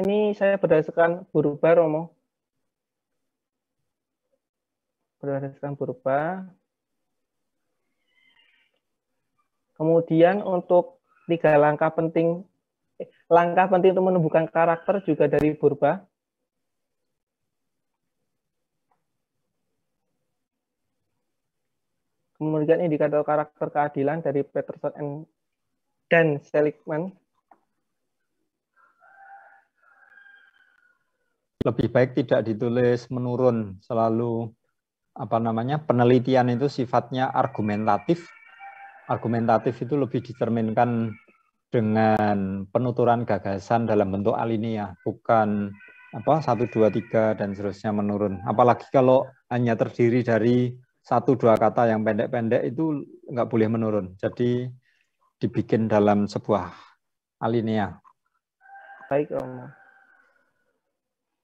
ini saya berdasarkan purba, Romo. Berdasarkan purba. Kemudian untuk 3 langkah penting untuk menumbuhkan karakter juga dari purba. Kemudian indikator karakter keadilan dari Peterson dan Seligman. lebih baik tidak ditulis menurun, selalu penelitian itu sifatnya argumentatif. Argumentatif itu lebih dicerminkan dengan penuturan gagasan dalam bentuk alinea, bukan 1, 2, 3 dan seterusnya menurun. Apalagi kalau hanya terdiri dari 1, 2 kata yang pendek-pendek itu nggak boleh menurun. Jadi dibikin dalam sebuah alinea. Baik, Romo.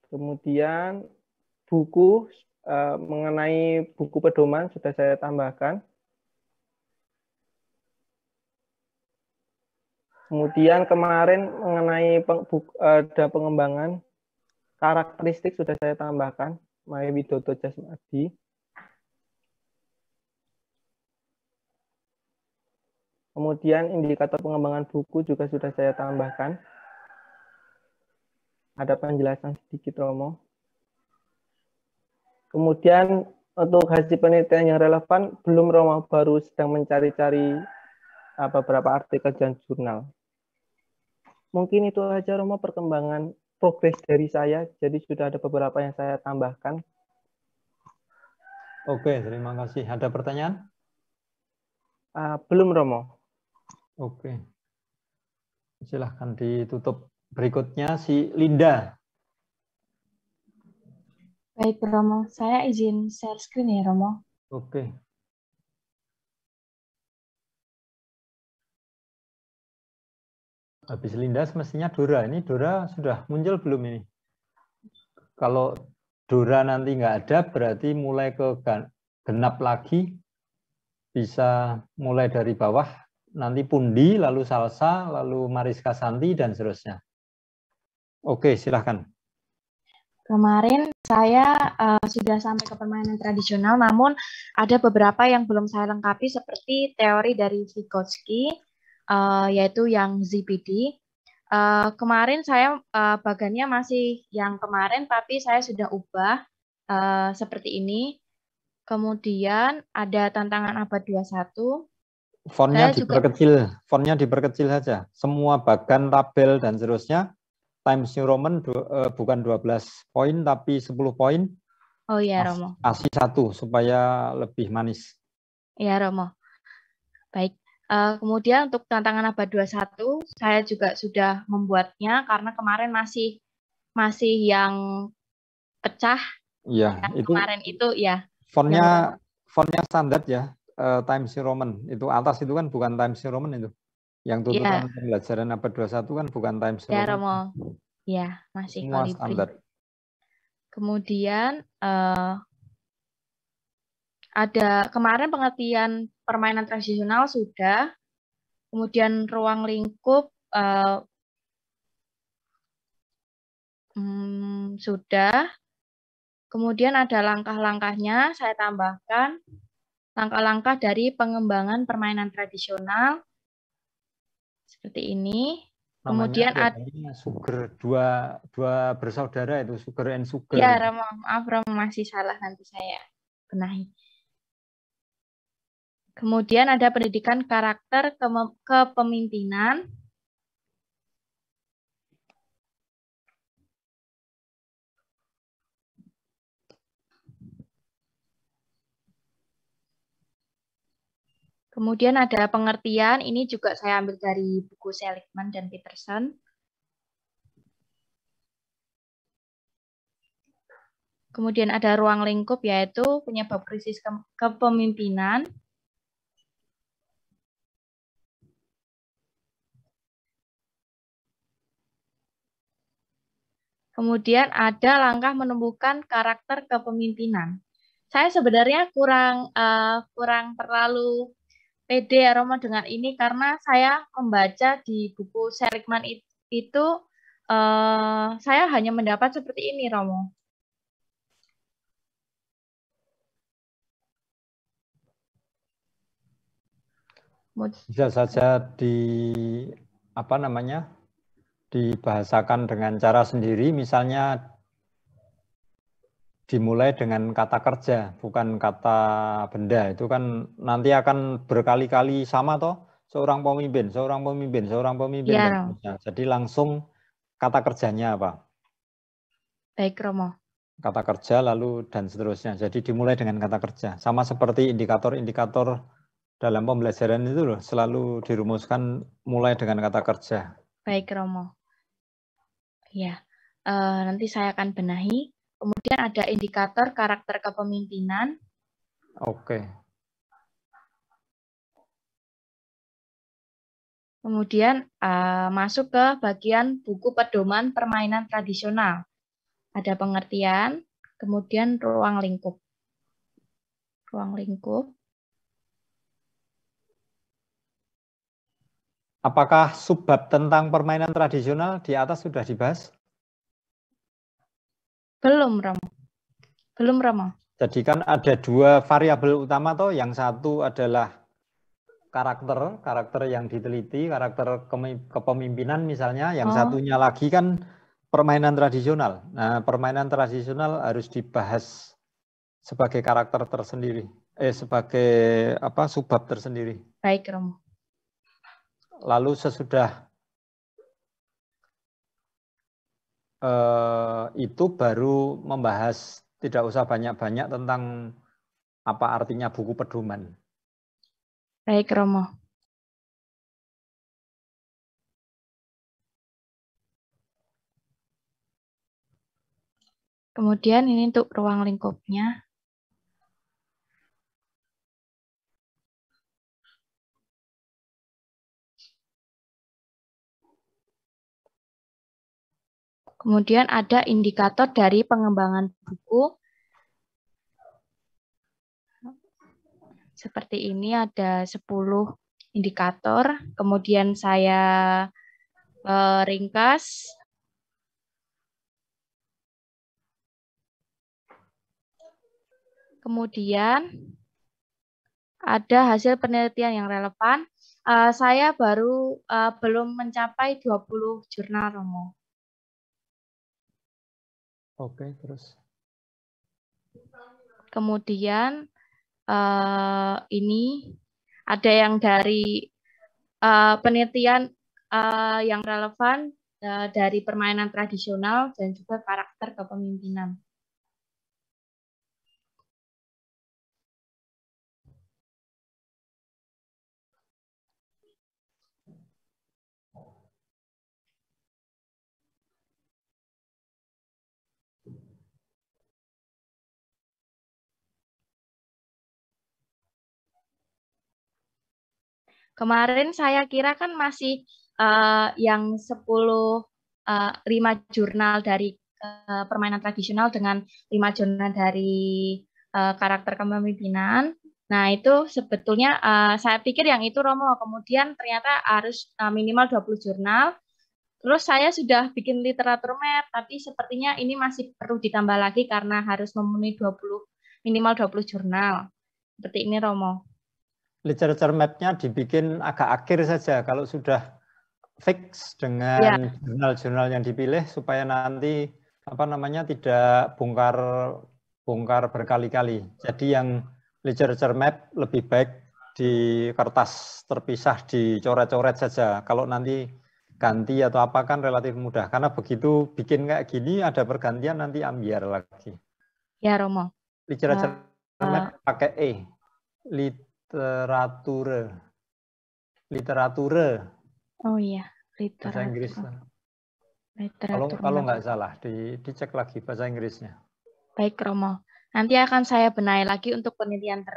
Kemudian buku mengenai buku pedoman sudah saya tambahkan. Kemudian kemarin mengenai pengembangan karakteristik sudah saya tambahkan, Maya Widodo Jasmadi. Kemudian indikator pengembangan buku juga sudah saya tambahkan. Ada penjelasan sedikit, Romo. Kemudian untuk hasil penelitian yang relevan, belum, Romo, baru sedang mencari-cari beberapa artikel dan jurnal. Mungkin itu aja, Romo, perkembangan progres dari saya. Jadi sudah ada beberapa yang saya tambahkan. Oke, terima kasih. Ada pertanyaan? Belum, Romo. Oke. Silahkan ditutup. Berikutnya si Linda. Baik, Romo. Saya izin share screen ya, Romo. Oke. Habis Linda semestinya Dora. Ini Dora sudah muncul belum ini? Kalau Dora nanti nggak ada, berarti mulai ke genap lagi. Bisa mulai dari bawah. Nanti Pundi, lalu Salsa, lalu Mariska Santi, dan seterusnya. Oke, silahkan. Kemarin saya sudah sampai ke permainan tradisional, namun ada beberapa yang belum saya lengkapi seperti teori dari Vygotsky, yaitu yang ZPD. Kemarin saya bagannya masih yang kemarin, tapi saya sudah ubah seperti ini. Kemudian ada tantangan abad 21. Fontnya diperkecil saja. Semua bagan, tabel, dan seterusnya. Times New Roman bukan 12 poin, tapi 10 poin. Oh iya, Romo. Kasih 1 supaya lebih manis. Iya, Romo. Baik. Kemudian untuk tantangan abad 21, saya juga sudah membuatnya karena kemarin masih yang pecah. Iya, itu kemarin itu ya. Fontnya standar ya. Times New Roman itu atas itu kan bukan Times New Roman itu. Yang tuntutan pembelajaran abad 21 kan bukan Times New Roman. Romo. Ya, masih semua Kolibri. Standar. Kemudian ada kemarin pengertian permainan tradisional sudah. Kemudian ruang lingkup sudah. Kemudian ada langkah-langkahnya, saya tambahkan. Langkah-langkah dari pengembangan permainan tradisional. Seperti ini. Kemudian ada Sugar, dua bersaudara itu, Sugar and Sugar. Ya, Romo, maaf Romo, masih salah, nanti saya benahi. Kemudian ada pendidikan karakter kepemimpinan. Kemudian ada pengertian, ini juga saya ambil dari buku Seligman dan Peterson. Kemudian ada ruang lingkup, yaitu penyebab krisis kepemimpinan. Kemudian ada langkah menumbuhkan karakter kepemimpinan. Saya sebenarnya kurang terlalu pede ya Romo dengan ini karena saya membaca di buku Seligman itu saya hanya mendapat seperti ini Romo. Bisa saja dibahasakan dengan cara sendiri, misalnya dimulai dengan kata kerja, bukan kata benda. Itu kan nanti akan berkali-kali sama toh, seorang pemimpin. Ya, Dan seterusnya. Jadi langsung kata kerjanya apa? Baik, Romo. Kata kerja lalu dan seterusnya. Jadi dimulai dengan kata kerja. Sama seperti indikator-indikator dalam pembelajaran itu loh, selalu dirumuskan mulai dengan kata kerja. Baik, Romo. Ya, nanti saya akan benahi. Kemudian ada indikator karakter kepemimpinan. Oke. Kemudian masuk ke bagian buku pedoman permainan tradisional. Ada pengertian, kemudian ruang lingkup. Ruang lingkup. Apakah subbab tentang permainan tradisional di atas sudah dibahas? Belum, Romo. Belum, Romo. Jadi kan ada dua variabel utama toh, yang satu adalah karakter yang diteliti, karakter kepemimpinan misalnya, yang satunya lagi kan permainan tradisional. Nah, permainan tradisional harus dibahas sebagai karakter tersendiri, sebagai subbab tersendiri. Baik, Romo. Lalu sesudah itu baru membahas, tidak usah banyak-banyak tentang apa artinya buku pedoman. Baik, Romo. Kemudian ini untuk ruang lingkupnya. Kemudian ada indikator dari pengembangan buku. Seperti ini ada 10 indikator. Kemudian saya ringkas. Kemudian ada hasil penelitian yang relevan. Saya baru belum mencapai 20 jurnal, Romo. Oke, terus. Kemudian ini ada yang dari penelitian yang relevan dari permainan tradisional dan juga karakter kepemimpinan. Kemarin saya kira kan masih yang 5 jurnal dari permainan tradisional dengan 5 jurnal dari karakter kepemimpinan. Nah, itu sebetulnya saya pikir yang itu Romo, kemudian ternyata harus minimal 20 jurnal. Terus saya sudah bikin literatur map, tapi sepertinya ini masih perlu ditambah lagi karena harus memenuhi minimal 20 jurnal. Seperti ini Romo. Literature map-nya dibikin agak akhir saja kalau sudah fix dengan jurnal-jurnal yang dipilih supaya nanti tidak bongkar berkali-kali. Jadi yang literature map lebih baik di kertas terpisah dicoret-coret saja. Kalau nanti ganti atau apa kan relatif mudah karena begitu bikin kayak gini ada pergantian nanti ambiar lagi. Ya Romo. Literature map pakai E. Literatur. Oh iya, bahasa Inggris. Literatur. Kalau nggak salah, dicek lagi bahasa Inggrisnya. Baik Romo. Nanti akan saya benahi lagi untuk penelitian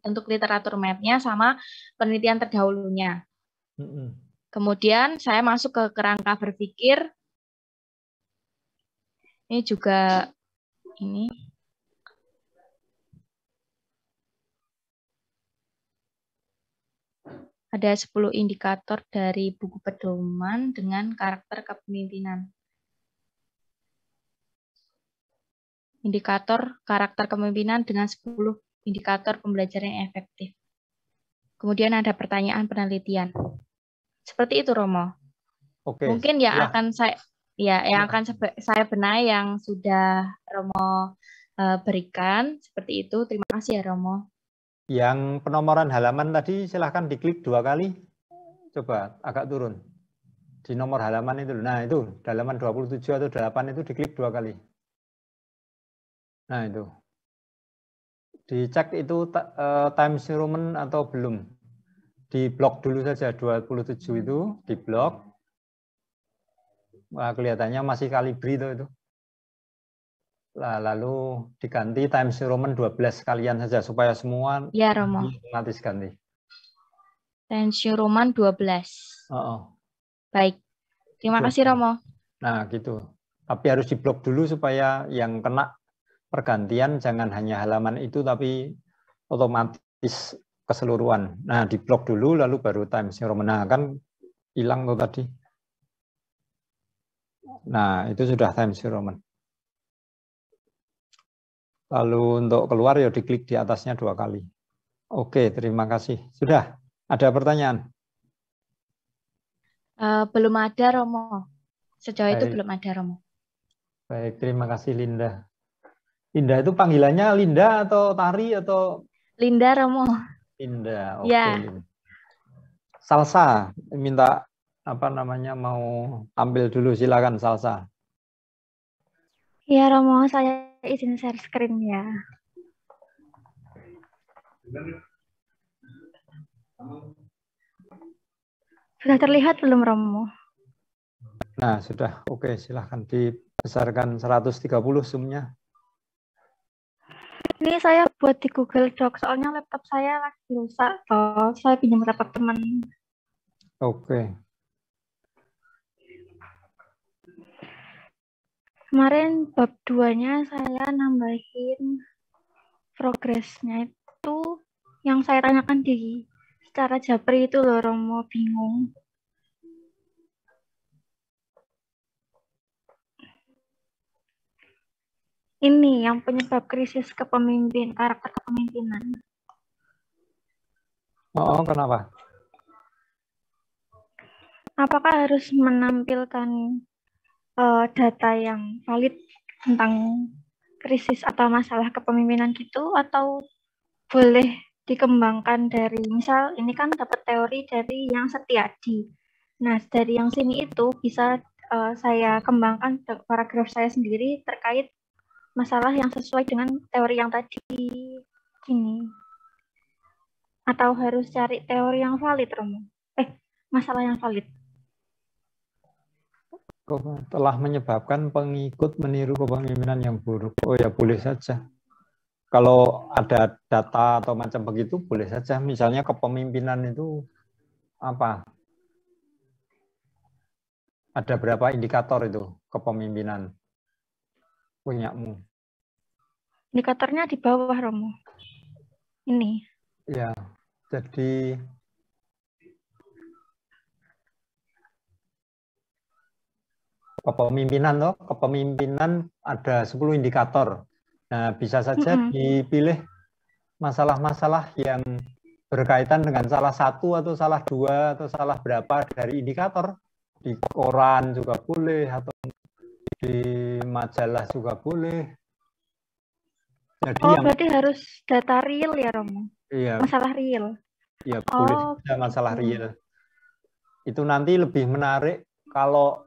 untuk literatur map-nya sama penelitian terdahulunya. Kemudian saya masuk ke kerangka berpikir. Ini juga ini. ada 10 indikator dari buku pedoman dengan karakter kepemimpinan. Indikator karakter kepemimpinan dengan 10 indikator pembelajaran yang efektif. Kemudian ada pertanyaan penelitian. Seperti itu, Romo. Oke. Mungkin yang akan saya benahi yang sudah Romo berikan seperti itu. Terima kasih ya, Romo. Yang penomoran halaman tadi silahkan diklik 2 kali. Coba agak turun. Di nomor halaman itu. Nah, itu halaman 27 atau 8 itu diklik 2 kali. Nah, itu. Dicek itu time Roman atau belum. Di blok dulu saja 27 itu, di blok. Wah, kelihatannya masih kalibri itu. Lalu diganti Times New Roman 12 sekalian saja supaya semua ya, Romo. otomatis ganti. Times New Roman 12. Baik. Terima kasih, Romo. Nah, gitu. Tapi harus diblok dulu supaya yang kena pergantian jangan hanya halaman itu tapi otomatis keseluruhan. Nah, diblok dulu lalu baru Times New Roman. Nah, kan hilang tuh tadi. Nah, itu sudah Times New Roman. Lalu untuk keluar ya diklik di atasnya 2 kali. Oke, terima kasih. Sudah, ada pertanyaan? Belum ada, Romo. Sejauh itu belum ada, Romo. Baik, terima kasih Linda. Linda itu panggilannya Linda atau Tari atau? Linda, Romo. Linda, oke. Ya. Salsa, minta mau tampil dulu, silakan Salsa. Ya, Romo, saya izin share screen ya. Sudah terlihat belum, Romo? Nah, sudah. Oke, silahkan dibesarkan 130 zoom-nya. Ini saya buat di Google Docs, soalnya laptop saya lagi rusak. Saya pinjam laptop teman. Oke. Kemarin bab 2-nya saya nambahin progresnya itu yang saya tanyakan di secara japri itu loh, Romo, bingung. Ini yang penyebab krisis karakter kepemimpinan. Oh, kenapa? Apakah harus menampilkan data yang valid tentang krisis atau masalah kepemimpinan gitu, atau boleh dikembangkan dari, misal ini kan dapat teori dari yang Setiadi. Nah, dari yang sini itu bisa saya kembangkan paragraf saya sendiri terkait masalah yang sesuai dengan teori yang tadi gini. Atau harus cari teori yang valid, Romo? Masalah yang valid. Telah menyebabkan pengikut meniru kepemimpinan yang buruk. Oh ya, boleh saja. Kalau ada data atau macam begitu, boleh saja. Misalnya kepemimpinan itu apa? Ada berapa indikator itu kepemimpinan punyamu? Indikatornya di bawah, Romo. Ini. Ya, jadi kepemimpinan ada 10 indikator. Nah, bisa saja dipilih masalah-masalah yang berkaitan dengan salah satu atau salah dua atau salah berapa dari indikator. Di koran juga boleh atau di majalah juga boleh. Jadi berarti harus data real ya, Romo? Iya. Masalah real? Iya, boleh saja masalah real. Itu nanti lebih menarik kalau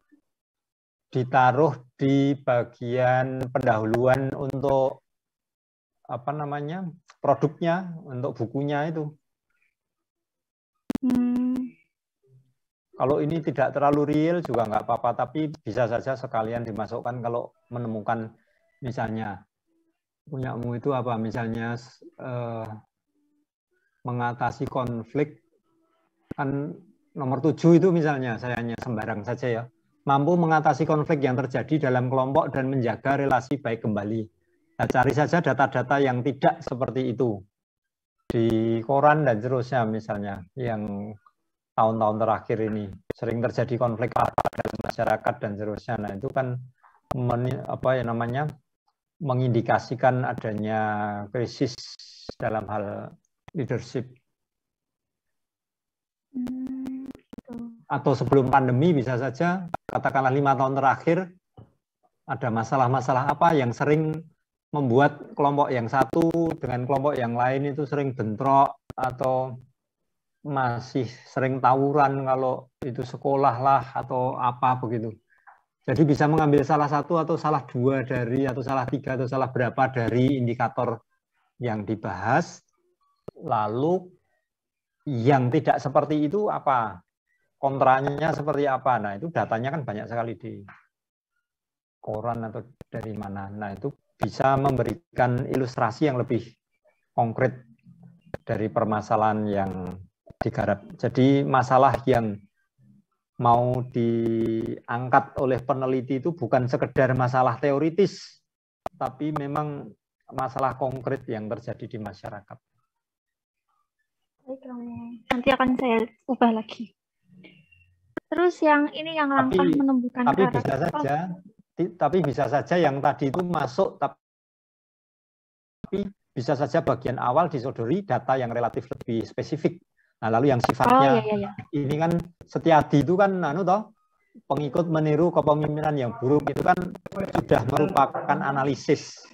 ditaruh di bagian pendahuluan untuk produknya, untuk bukunya itu. Kalau ini tidak terlalu real juga nggak apa-apa, tapi bisa saja sekalian dimasukkan kalau menemukan misalnya punyamu itu apa, misalnya mengatasi konflik, kan nomor 7 itu misalnya, saya hanya sembarang saja ya, mampu mengatasi konflik yang terjadi dalam kelompok dan menjaga relasi baik kembali. Nah, cari saja data-data yang tidak seperti itu di koran dan seterusnya misalnya, yang tahun-tahun terakhir ini sering terjadi konflik dalam masyarakat dan seterusnya. Nah, itu kan mengindikasikan adanya krisis dalam hal leadership. Atau sebelum pandemi bisa saja, katakanlah 5 tahun terakhir, ada masalah-masalah apa yang sering membuat kelompok yang satu dengan kelompok yang lain itu sering bentrok, atau masih sering tawuran kalau itu sekolah lah atau apa begitu. Jadi bisa mengambil salah satu atau salah dua dari, atau salah tiga atau salah berapa dari indikator yang dibahas. Lalu yang tidak seperti itu apa? Kontranya seperti apa? Nah, itu datanya kan banyak sekali di koran atau dari mana. Nah, itu bisa memberikan ilustrasi yang lebih konkret dari permasalahan yang digarap. Jadi masalah yang mau diangkat oleh peneliti itu bukan sekedar masalah teoritis, tapi memang masalah konkret yang terjadi di masyarakat. Baik, nanti akan saya ubah lagi. Terus yang ini yang langkah menumbuhkan karakter. Tapi bisa saja yang tadi itu masuk, tapi bisa saja bagian awal disodori data yang relatif lebih spesifik. Nah, lalu yang sifatnya ini kan Setiadi itu kan pengikut meniru kepemimpinan yang buruk itu kan sudah merupakan analisis.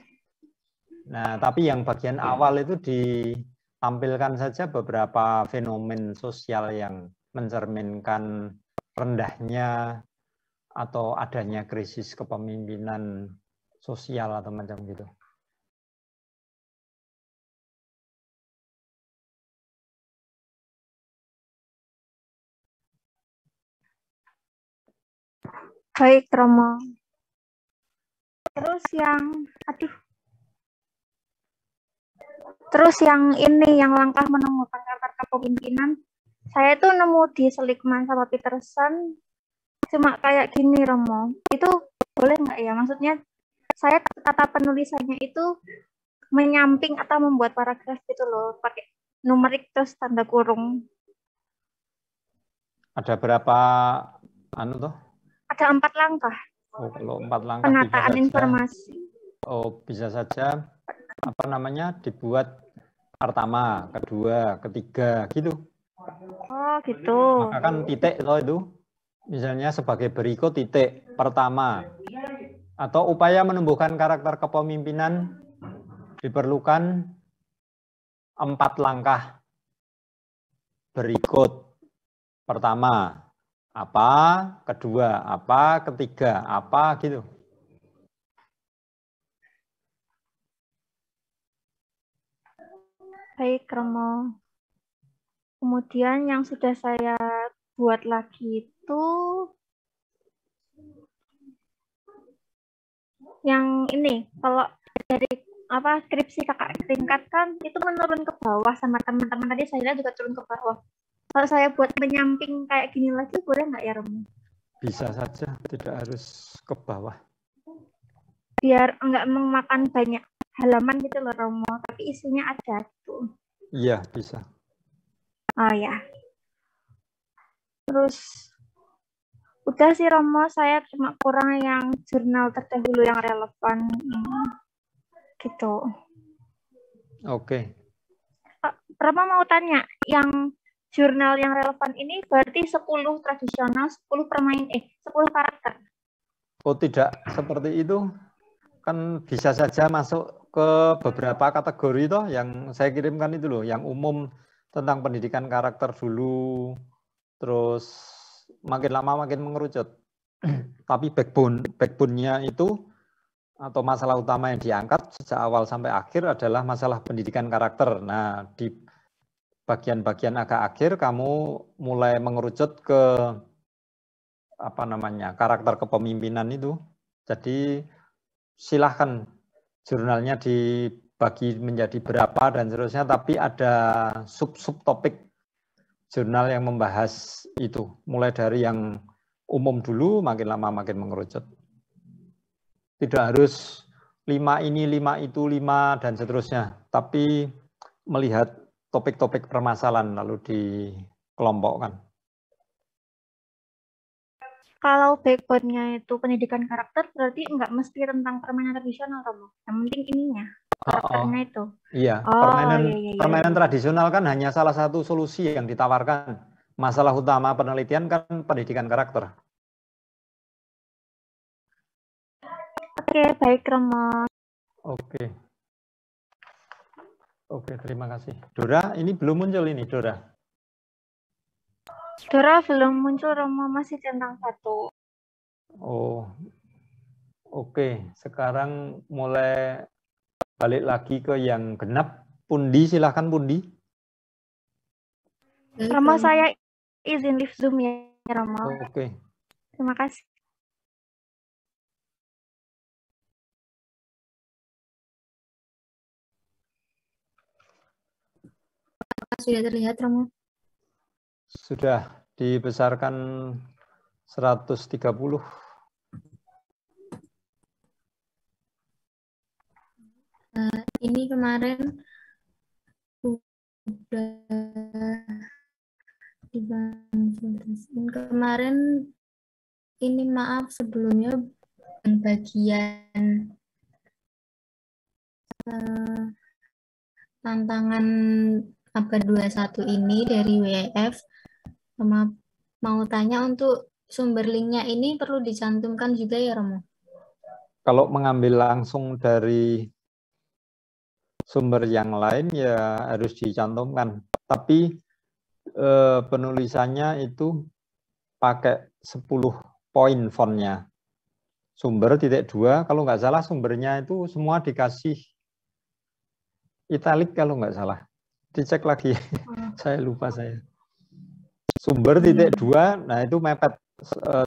Nah, tapi yang bagian awal itu ditampilkan saja beberapa fenomen sosial yang mencerminkan rendahnya atau adanya krisis kepemimpinan sosial atau macam gitu. Baik, Romo. Terus yang ini, yang langkah menemukan karakter kepemimpinan, saya tuh nemu di Seligman sama Peterson, cuma kayak gini, Romo. Itu boleh nggak ya? Maksudnya, saya kata penulisannya itu menyamping atau membuat paragraf gitu loh, pakai numerik terus tanda kurung. Ada berapa Ada 4 langkah. Oh, kalau 4 langkah penataan informasi. Bisa saja dibuat pertama, kedua, ketiga gitu. Oh, gitu. Maka kan titik itu misalnya sebagai berikut titik pertama. Atau upaya menumbuhkan karakter kepemimpinan diperlukan 4 langkah berikut. Pertama, apa, kedua, apa, ketiga, apa, gitu. Baik, Romo. Kemudian yang sudah saya buat lagi itu yang ini, kalau dari skripsi kakak tingkat kan itu menurun ke bawah sama teman-teman tadi, saya juga turun ke bawah. Kalau saya buat menyamping kayak gini lagi, boleh nggak ya, Romo? Bisa saja, tidak harus ke bawah. Biar nggak memakan banyak halaman gitu loh, Romo. Tapi isinya ada tuh. Iya, bisa. Oh ya. Terus, udah sih, Romo. Saya cuma kurang yang jurnal terdahulu yang relevan. Gitu. Oke. Romo mau tanya, yang jurnal yang relevan ini berarti 10 tradisional, 10 karakter. Oh, tidak seperti itu. Kan bisa saja masuk ke beberapa kategori toh yang saya kirimkan itu loh, yang umum tentang pendidikan karakter dulu, terus makin lama makin mengerucut. Tapi backbone-nya itu atau masalah utama yang diangkat sejak awal sampai akhir adalah masalah pendidikan karakter. Nah, di bagian-bagian agak akhir kamu mulai mengerucut ke karakter kepemimpinan itu. Jadi silahkan jurnalnya dibagi menjadi berapa dan seterusnya, tapi ada sub-topik jurnal yang membahas itu. Mulai dari yang umum dulu, makin lama makin mengerucut. Tidak harus 5 ini, 5 itu, 5 dan seterusnya, tapi melihat topik-topik permasalahan lalu dikelompokkan. kalau backbone-nya itu pendidikan karakter, berarti nggak mesti tentang permainan tradisional, Romo. Yang penting ininya, karakternya itu. Iya, Oh, iya. permainan tradisional kan hanya salah satu solusi yang ditawarkan. Masalah utama penelitian kan pendidikan karakter. Oke, baik Romo. Oke, terima kasih. Dora, ini belum muncul ini, Dora. Dora belum muncul, Romo, masih centang 1. Oh, oke. Sekarang mulai balik lagi ke yang genap. Pundi, silahkan Pundi. Romo, saya izin live Zoom ya, Romo. Oke. Terima kasih. Sudah terlihat, Romo? Sudah dibesarkan 130. Ini kemarin udah dibangun. Kemarin ini maaf sebelumnya bagian tantangan abad 21 ini dari WEF, sama mau tanya untuk sumber linknya ini perlu dicantumkan juga ya, Romo? Kalau mengambil langsung dari sumber yang lain ya harus dicantumkan. Tapi penulisannya itu pakai 10 poin fontnya. Sumber -2, kalau nggak salah sumbernya itu semua dikasih italik kalau nggak salah. Dicek lagi, saya lupa saya. Sumber -2, nah itu mepet,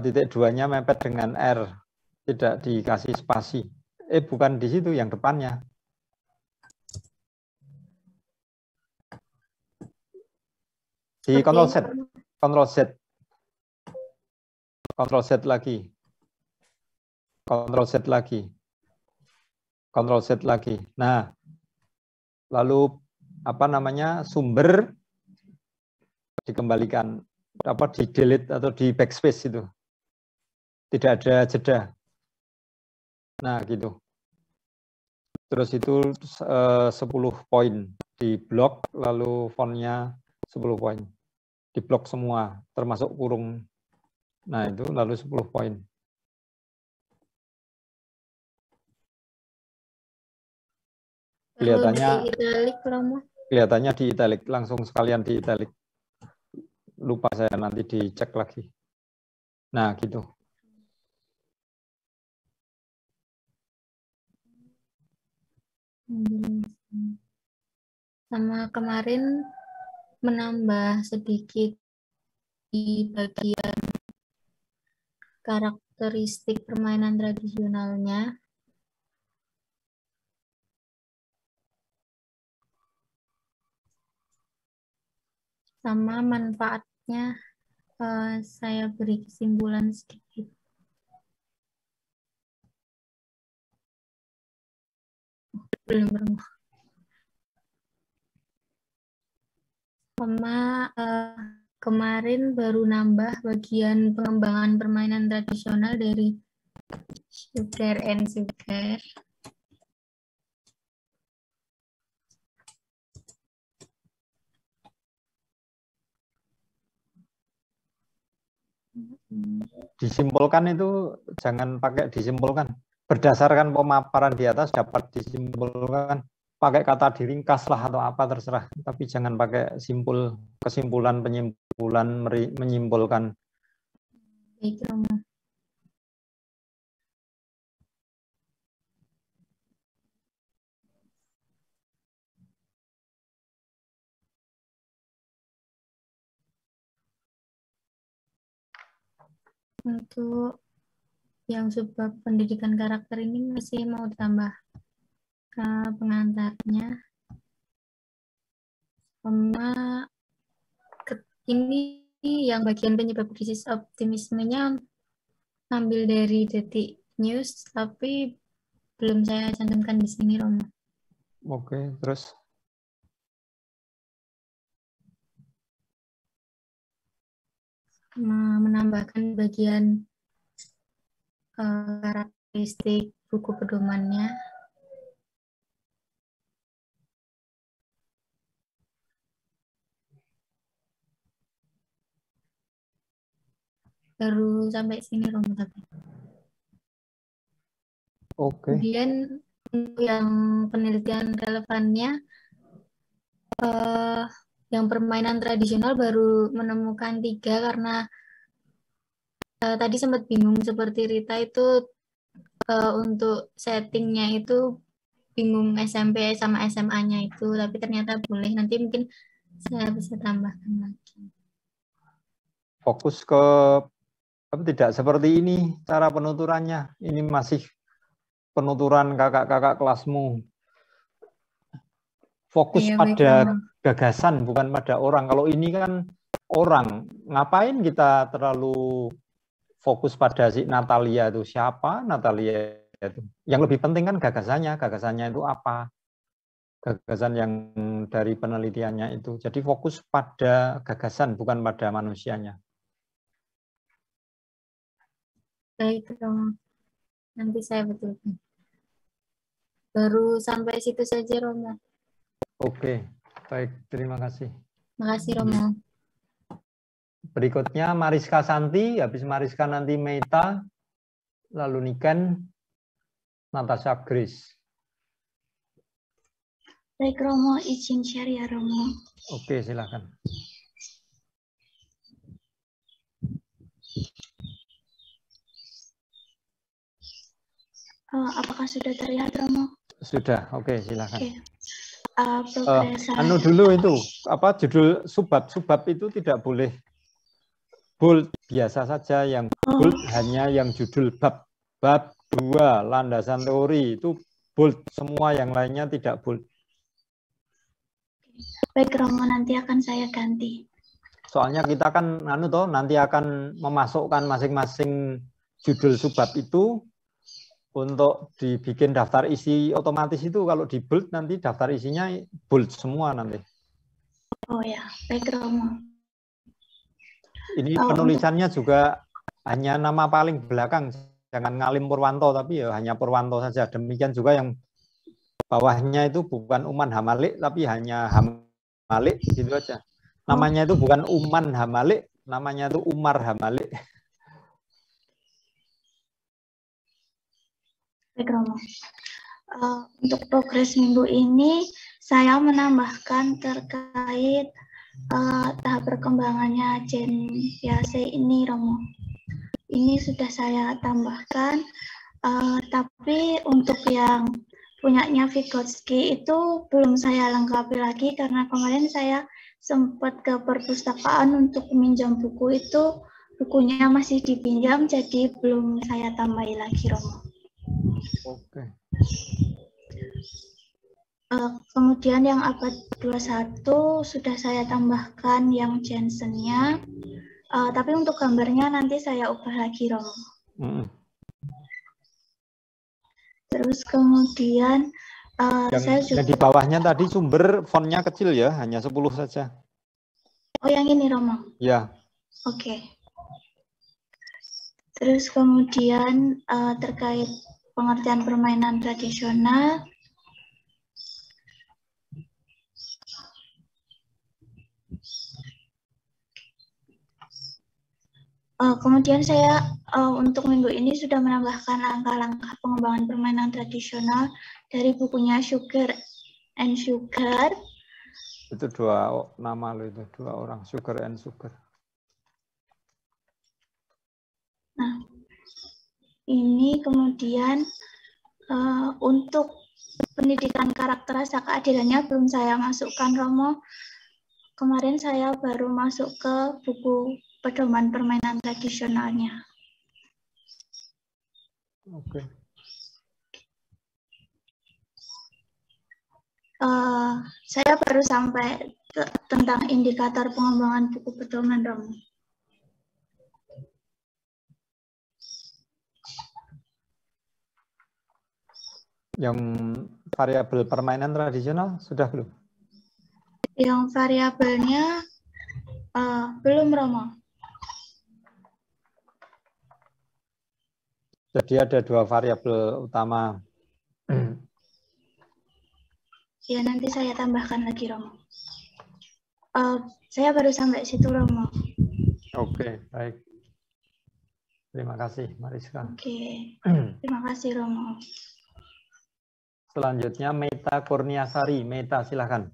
-2-nya mepet dengan R, tidak dikasih spasi. Bukan di situ, yang depannya. Di Ctrl Z, Ctrl Z, Ctrl Z lagi, Ctrl Z lagi, Ctrl Z lagi. Nah, lalu apa namanya, sumber dikembalikan, apa di delete atau di backspace itu, tidak ada jeda. Nah gitu. Terus itu 10 poin di blok, lalu fontnya 10 poin. Di blok semua, termasuk kurung. Nah itu lalu 10 poin. Kelihatannya di italic, langsung sekalian di italic. Lupa saya, nanti dicek lagi. Nah gitu. Sama kemarin menambah sedikit di bagian karakteristik permainan tradisionalnya. Sama manfaatnya saya beri kesimpulan sedikit. Belum. Sama kemarin baru nambah bagian pengembangan permainan tradisional dari Sugar and Sugar. Disimpulkan itu jangan pakai disimpulkan. Berdasarkan pemaparan di atas dapat disimpulkan. Pakai kata diringkas lah atau apa terserah. Tapi jangan pakai kesimpulan, penyimpulan, menyimpulkan. Baik, Romo. Untuk yang subbab pendidikan karakter ini masih mau ditambah ke pengantarnya. Sama ini yang bagian penyebab krisis optimismenya ambil dari Detik News, tapi belum saya cantumkan di sini, Romo. Oke, terus? Menambahkan bagian karakteristik buku pedomannya. Baru sampai sini Romo tapi. Oke. Kemudian untuk yang penelitian relevannya, yang permainan tradisional baru menemukan 3 karena tadi sempat bingung seperti Rita itu untuk settingnya itu bingung SMP sama SMA-nya itu, tapi ternyata boleh. Nanti mungkin saya bisa tambahkan lagi. Fokus ke tidak seperti ini cara penuturannya. Ini masih penuturan kakak-kakak kelasmu. Fokus pada gagasan, bukan pada orang. Kalau ini kan orang, ngapain kita terlalu fokus pada si Natalia itu? Siapa Natalia itu? Yang lebih penting kan gagasannya. Gagasannya itu apa? Gagasan yang dari penelitiannya itu. Jadi fokus pada gagasan, bukan pada manusianya. Baik, Romo. Nanti saya betulkan. Baru sampai situ saja, Romo. Oke, baik. Terima kasih. Terima kasih, Romo. Berikutnya Mariska Santi, habis Mariska nanti Meita, lalu Niken, Natasha Grace. Baik, Romo, izin share ya, Romo. Oke, silakan. Apakah sudah terlihat, Romo? Sudah, oke, silakan. Oke. Anu dulu itu, apa judul subbab itu tidak boleh bold, biasa saja yang bold hanya yang judul bab 2, landasan teori itu bold, semua yang lainnya tidak bold. Baik, Romo, nanti akan saya ganti. Soalnya kita kan nanti akan memasukkan masing-masing judul subbab itu untuk dibikin daftar isi otomatis itu. Kalau di bold nanti daftar isinya bold semua nanti. Oh ya, baik, Romo. Ini penulisannya juga hanya nama paling belakang, jangan Ngalim Purwanto, tapi ya hanya Purwanto saja. Demikian juga yang bawahnya itu bukan Uman Hamalik, tapi hanya Hamalik, gitu aja. Namanya itu bukan Uman Hamalik, namanya itu Umar Hamalik. Baik, Romo. Untuk progres minggu ini, saya menambahkan terkait tahap perkembangannya Gen Piaget ini, Romo. Ini sudah saya tambahkan, tapi untuk yang punyanya Vygotsky itu belum saya lengkapi lagi karena kemarin saya sempat ke perpustakaan untuk meminjam buku itu, bukunya masih dipinjam, jadi belum saya tambahi lagi, Romo. Oke. Kemudian yang abad 21 sudah saya tambahkan yang Jensen-nya, tapi untuk gambarnya nanti saya ubah lagi, Romo. Terus kemudian saya juga... Yang di bawahnya tadi sumber fontnya kecil ya, hanya 10 saja. Oh, yang ini, Romo? Ya. Oke. Terus kemudian terkait pengertian permainan tradisional, kemudian saya untuk minggu ini sudah menambahkan langkah-langkah pengembangan permainan tradisional dari bukunya Sugar and Sugar. Itu 2 nama lo itu, 2 orang, Sugar and Sugar. Nah, ini kemudian untuk pendidikan karakter rasa keadilannya belum saya masukkan, Romo. Kemarin saya baru masuk ke buku pedoman permainan tradisionalnya. Oke. Saya baru sampai tentang indikator pengembangan buku pedoman, Romo. Yang variabel permainan tradisional sudah belum? Yang variabelnya belum, Romo. Jadi ada dua variabel utama. Ya, nanti saya tambahkan lagi, Romo. Saya baru sampai situ, Romo. Oke, baik. Terima kasih, Mariska. Oke, terima kasih, Romo. Selanjutnya Meta Kurniasari. Meta, silakan.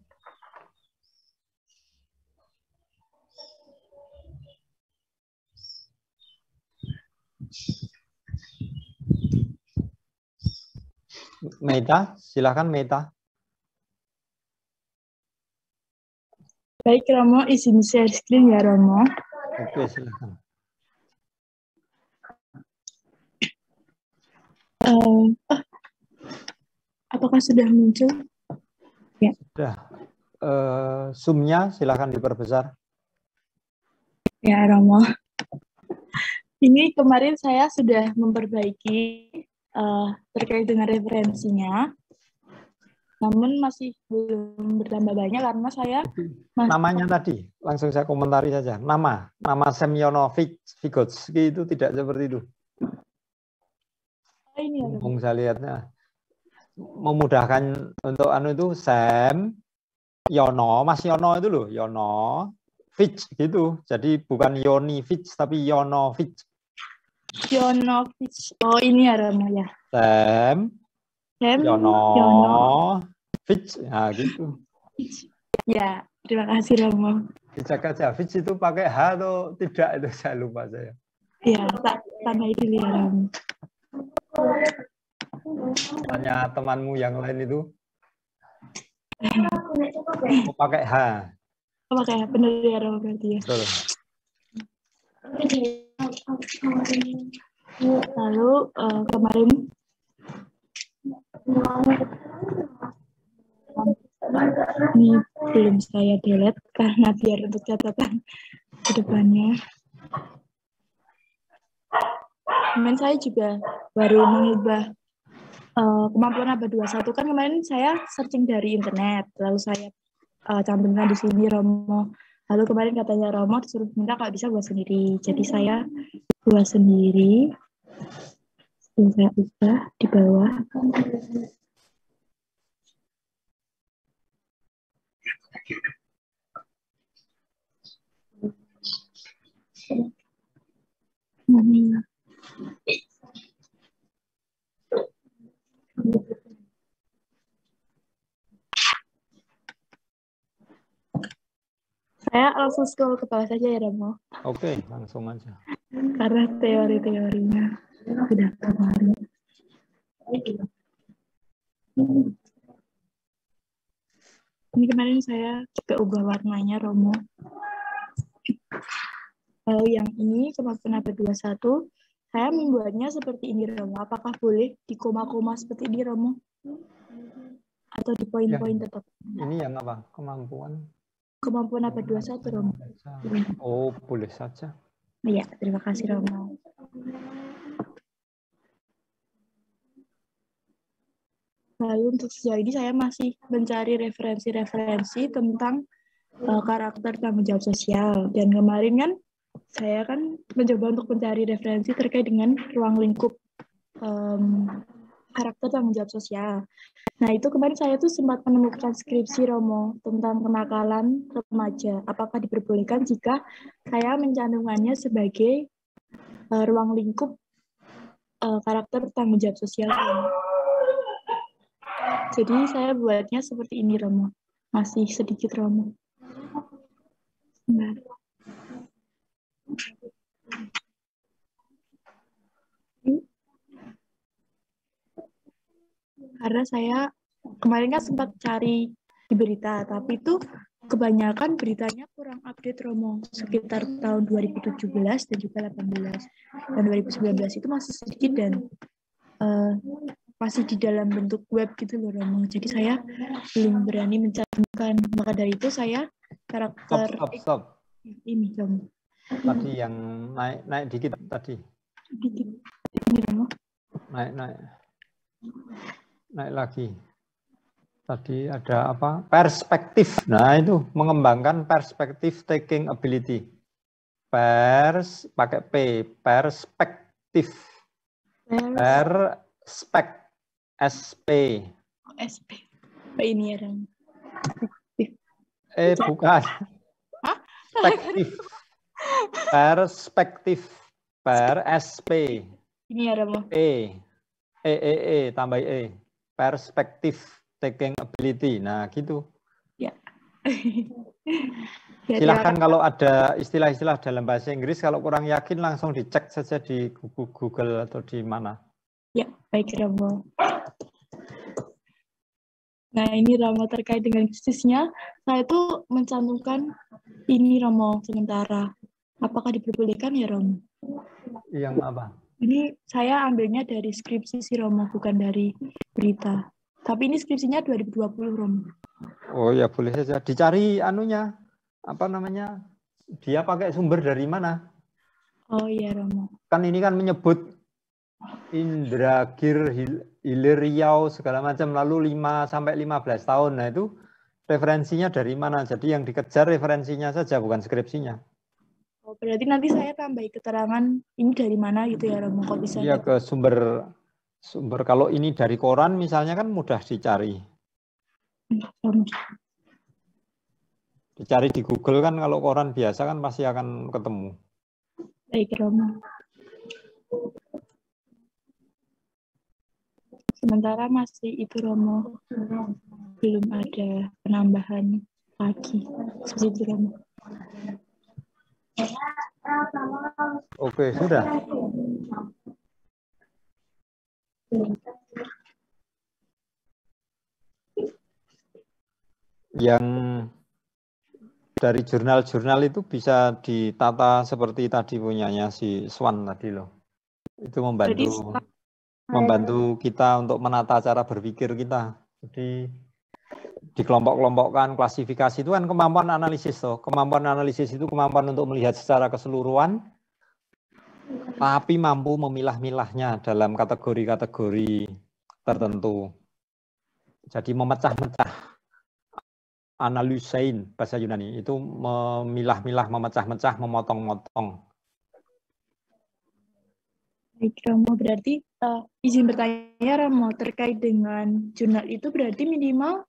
Meta, silakan Meta. Baik, Romo, izin share screen ya, Romo. Oke, silakan. Apakah sudah muncul? Ya. Sudah. Zoom-nya silakan diperbesar. Ya, Romo. Ini kemarin saya sudah memperbaiki terkait dengan referensinya. Namun masih belum bertambah banyak karena saya namanya tadi langsung saya komentari saja. Nama Semyonovic Vygotsky itu tidak seperti itu. Ini ya, saya lihatnya memudahkan untuk itu Sam Yono, Mas Yono itu loh, Yono Vic gitu. Jadi bukan Yoni Vic tapi Yono Vic. Yono Vic. Oh, ini ya, Romo ya. Sam Yono Vic, ya gitu. Ya, terima kasih, Romo. Dijaga aja, Vic itu pakai H atau tidak itu saya lupa saya. Ya, tak tambah dulu ya, Romo. Tanya temanmu yang lain itu pakai H. Pakai H, benar ya, Romo berarti ya. Betul. Lalu kemarin ini belum saya delete karena biar untuk catatan ke depannya. Kemarin saya juga baru mengubah kemampuan abad 21. Kan kemarin saya searching dari internet, lalu saya cantumkan di sini Romo. Lalu kemarin katanya Romo disuruh minta kalau bisa buat sendiri. Jadi saya buat sendiri. Saya ubah di bawah. Saya langsung scroll ke bawah saja ya, Romo. Oke, langsung aja. Karena teori-teorinya sudah kemarin. Ini kemarin saya juga ubah warnanya, Romo. Lalu yang ini, kemampuan abad 21, saya membuatnya seperti ini, Romo. Apakah boleh di koma-koma seperti ini, Romo? Atau di poin-poin tetap? Ini yang apa? Kemampuan abad 21, Romo. Oh, boleh saja. Iya, terima kasih, Romo. Lalu untuk sejauh ini saya masih mencari referensi-referensi tentang karakter tanggung jawab sosial. Dan kemarin kan saya kan mencoba untuk mencari referensi terkait dengan ruang lingkup karakter tanggung jawab sosial. Nah, itu kemarin saya tuh sempat menemukan skripsi, Romo, tentang kenakalan remaja. Apakah diperbolehkan jika saya mencantumkannya sebagai ruang lingkup karakter tanggung jawab sosial? Jadi saya buatnya seperti ini, Romo. Masih sedikit, Romo. Nah. Karena saya kemarin kan sempat cari di berita, tapi itu kebanyakan beritanya kurang update, Romo. Sekitar tahun 2017 dan juga 2018. Dan 2019 itu masih sedikit dan masih di dalam bentuk web gitu loh, Romo. Jadi saya belum berani mencantumkan. Maka dari itu saya karakter Stop. Ini, Romo. Tadi yang naik dikit tadi. Dikit. Ini, Romo. Naik lagi. Tadi ada apa? Perspektif. Nah, itu mengembangkan perspektif taking ability. Pakai P, perspektif. Perspek. SP. SP. Apa ini ya, Ram? Bukan. Hah? Perspektif. Perspektif. SP. Ini ya, Ram. Tambah E. Perspektif taking ability. Nah, gitu. Ya. Silahkan kalau ada istilah-istilah dalam bahasa Inggris, kalau kurang yakin langsung dicek saja di Google atau di mana. Ya, baik Romo. Nah, ini Romo terkait dengan krisisnya, saya tuh mencantumkan ini Romo sementara. Apakah diperbolehkan ya Romo? Yang apa? Ini saya ambilnya dari skripsi si Romo, bukan dari berita. Tapi ini skripsinya 2020 Romo. Oh ya boleh saja. Dicari anunya, apa namanya? Dia pakai sumber dari mana? Oh iya Romo. Kan ini kan menyebut Indragir, Hilir Riau segala macam, lalu 5 sampai 15 tahun. Nah itu referensinya dari mana? Jadi yang dikejar referensinya saja, bukan skripsinya. Oh, berarti nanti saya tambahi keterangan ini dari mana gitu ya Romo, kok bisa? Iya, ke sumber kalau ini dari koran misalnya kan mudah dicari. Dicari di Google kan, kalau koran biasa kan pasti akan ketemu. Baik Romo. Sementara masih itu Romo, belum ada penambahan lagi. Seperti itu Romo. Oke, sudah. Yang dari jurnal-jurnal itu bisa ditata seperti tadi punyanya si Swan tadi loh. Itu membantu kita untuk menata cara berpikir kita. Jadi dikelompok-kelompokkan, klasifikasi itu kan kemampuan analisis toh. Kemampuan analisis itu kemampuan untuk melihat secara keseluruhan, tapi mampu memilah-milahnya dalam kategori-kategori tertentu. Jadi memecah-mecah, analysein bahasa Yunani, itu memilah-milah, memecah-mecah, memotong-motong. Baik Romo, berarti izin bertanya Romo, terkait dengan jurnal itu berarti minimal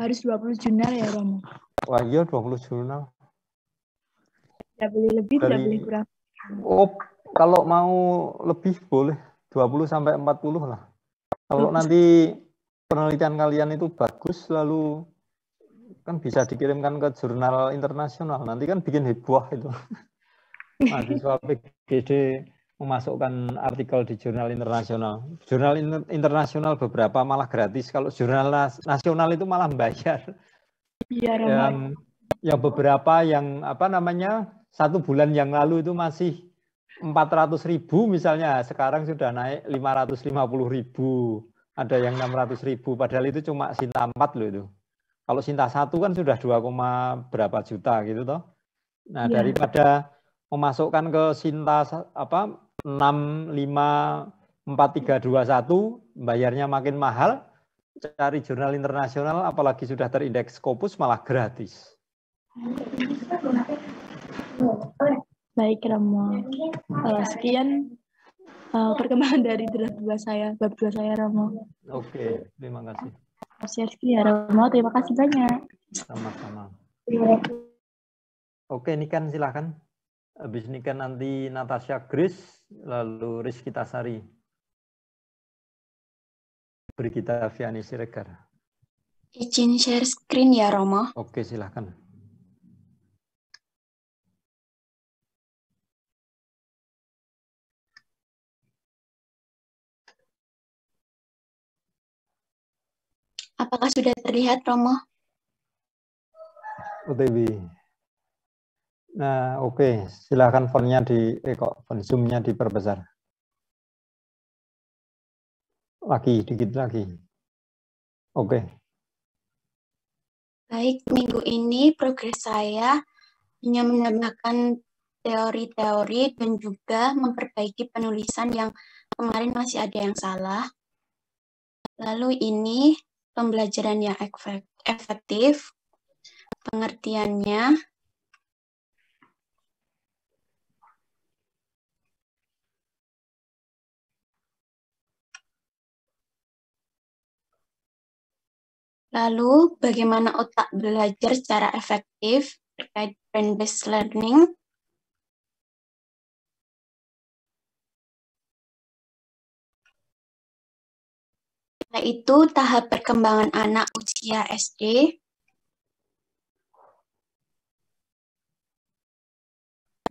harus 20 jurnal ya Romo? Wah iya 20 jurnal. Tidak boleh lebih, tidak boleh kurang. Oh, kalau mau lebih boleh 20 sampai 40 lah. Kalau nanti penelitian kalian itu bagus, lalu kan bisa dikirimkan ke jurnal internasional. Nanti kan bikin heboh itu. Mahasiswa PGD memasukkan artikel di jurnal internasional. Jurnal internasional beberapa malah gratis. Kalau jurnal nasional itu malah bayar. Iya, yang beberapa yang apa namanya 1 bulan yang lalu itu masih 400.000 misalnya, sekarang sudah naik 550.000, ada yang 600.000, padahal itu cuma Sinta 4 loh itu. Kalau Sinta 1 kan sudah 2, berapa juta gitu toh. Nah, daripada memasukkan ke Sinta 65431 bayarnya makin mahal, cari jurnal internasional apalagi sudah terindeks Scopus malah gratis. Baik Romo, sekian perkembangan dari bab 2 saya Romo. Oke, terima kasih. Ya Romo, terima kasih banyak. Sama-sama. Oke, Niken silakan. Habis Niken nanti Natasha Grace, lalu Rizky Tasari. Brigita Viani Siregar. Izin share screen ya Romo. Oke, silakan. Apakah sudah terlihat, Romo? OTW. Nah, oke. Silakan fontnya font zoom-nya diperbesar. Lagi, dikit lagi. Oke. Baik, minggu ini progres saya hanya menambahkan teori-teori dan juga memperbaiki penulisan yang kemarin masih ada yang salah. Lalu ini pembelajaran yang efektif, pengertiannya, Lalu, bagaimana otak belajar secara efektif terkait brain-based learning? Yaitu tahap perkembangan anak usia SD,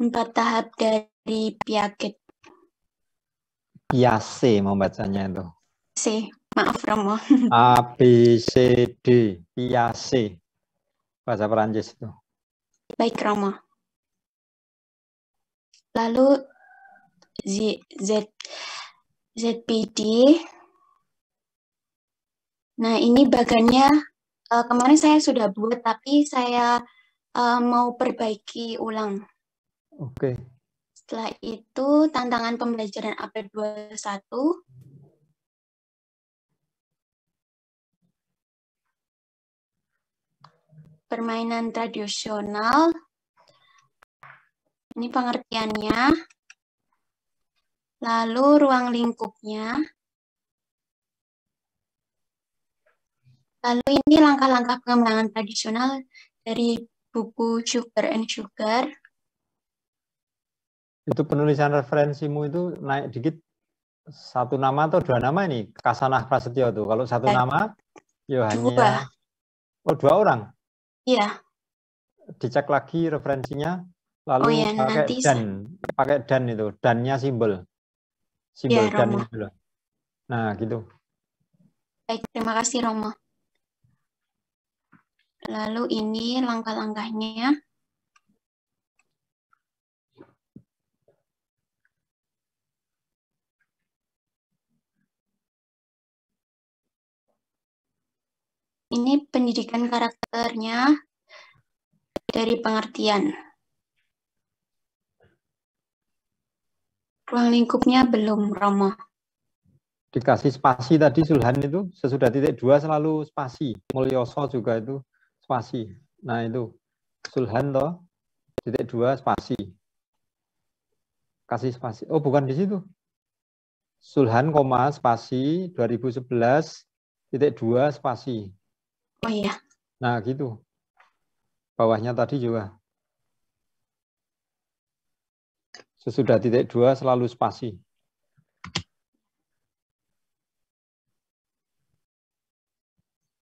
4 tahap dari Piaget. Piaget membacanya itu. C, maaf Romo. A, B, C, D. Piaget. Bahasa Perancis itu. Baik Romo. Lalu ZPD. Nah, ini bagannya kemarin saya sudah buat, tapi saya mau perbaiki ulang. Oke. Setelah itu, tantangan pembelajaran APD 21. Permainan tradisional. Ini pengertiannya. Lalu ruang lingkupnya. Lalu ini langkah-langkah pengembangan tradisional dari buku Sugar and Sugar. Itu penulisan referensimu itu naik dikit, 1 nama atau 2 nama ini? Kasanah Prasetyo tuh. Kalau 1 nama, ya hanya 2 orang. Iya. Dicek lagi referensinya, lalu pakai dan itu, dannya simbol ya, dan itu loh. Nah, gitu. Baik, terima kasih Romo. Lalu ini langkah-langkahnya. Ini pendidikan karakternya dari pengertian. Ruang lingkupnya belum, Romo. Dikasih spasi tadi Sulhan itu, sesudah titik 2 selalu spasi. Mulyoso juga itu spasi. Nah itu, Sulhan toh, titik 2 spasi. Kasih spasi. Oh bukan di situ. Sulhan, spasi, 2011, titik 2 spasi. Oh iya. Nah gitu. Bawahnya tadi juga. Sesudah titik 2 selalu spasi.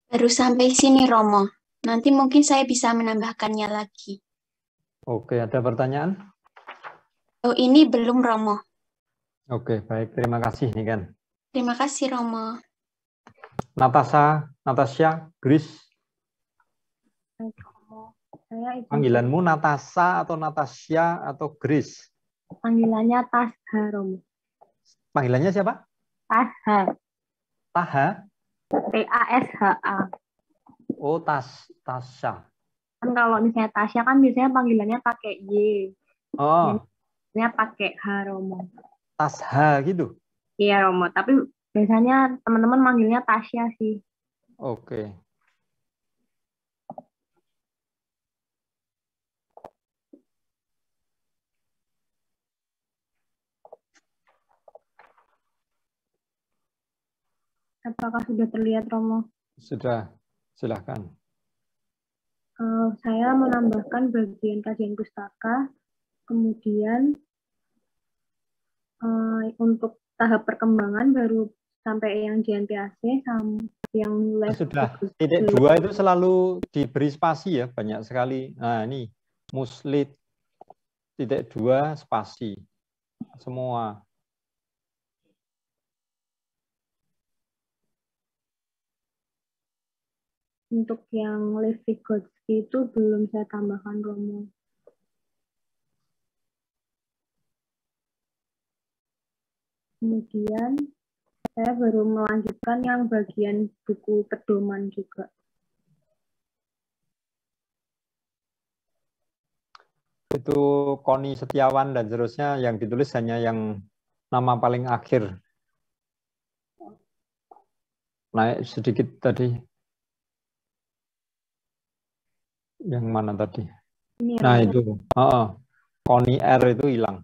Baru sampai sini Romo. Nanti mungkin saya bisa menambahkannya lagi. Oke, ada pertanyaan? Oh ini belum Romo. Oke, baik. Terima kasih nih kan. Terima kasih Romo. Natasha, Grace. Panggilanmu Natasha atau Natasha atau Grace? Panggilannya Tasha, Romo. Panggilannya siapa? Tasha. Taha? Tasha. Oh, Tasha. Kan kalau misalnya Tasya kan biasanya panggilannya pakai Y. Oh. Biasanya pakai H, Romo. Tasha gitu? Iya, Romo. Tapi biasanya teman-teman manggilnya Tasya sih. Oke. Apakah sudah terlihat, Romo? Sudah, silakan. Saya menambahkan bagian kajian pustaka, kemudian untuk tahap perkembangan baru sampai yang JNPAC, sampai yang level sudah. Titik 2 itu selalu diberi spasi ya, banyak sekali. Nah ini, muslit, titik 2 spasi, semua. Untuk yang Lev-Vygotsky itu belum saya tambahkan, Romo. Kemudian saya baru melanjutkan yang bagian buku pedoman juga. Itu Koni Setiawan dan seterusnya yang ditulis hanya yang nama paling akhir. Naik sedikit tadi. Yang mana tadi? Ini nah itu, Koni R itu hilang.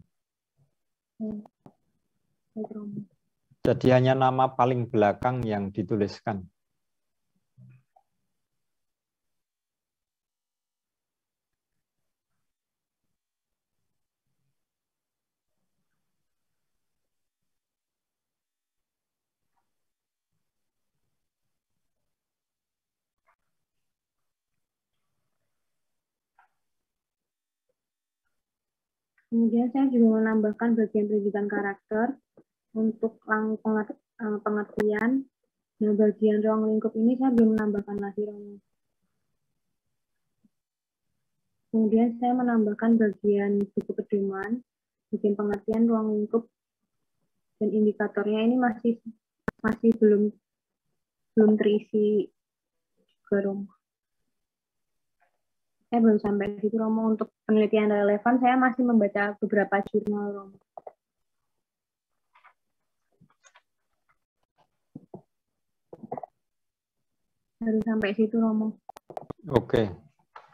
Jadi hanya nama paling belakang yang dituliskan. Kemudian saya juga menambahkan bagian pendidikan karakter untuk pengertian. Nah, bagian ruang lingkup ini saya belum menambahkan lagi, Romo. Kemudian saya menambahkan bagian buku pedoman, bagian pengertian ruang lingkup, dan indikatornya ini masih belum terisi juga, Romo. Saya belum sampai di situ, Romo. Untuk penelitian relevan, saya masih membaca beberapa jurnal, Romo. Baru sampai situ, Romo. Oke.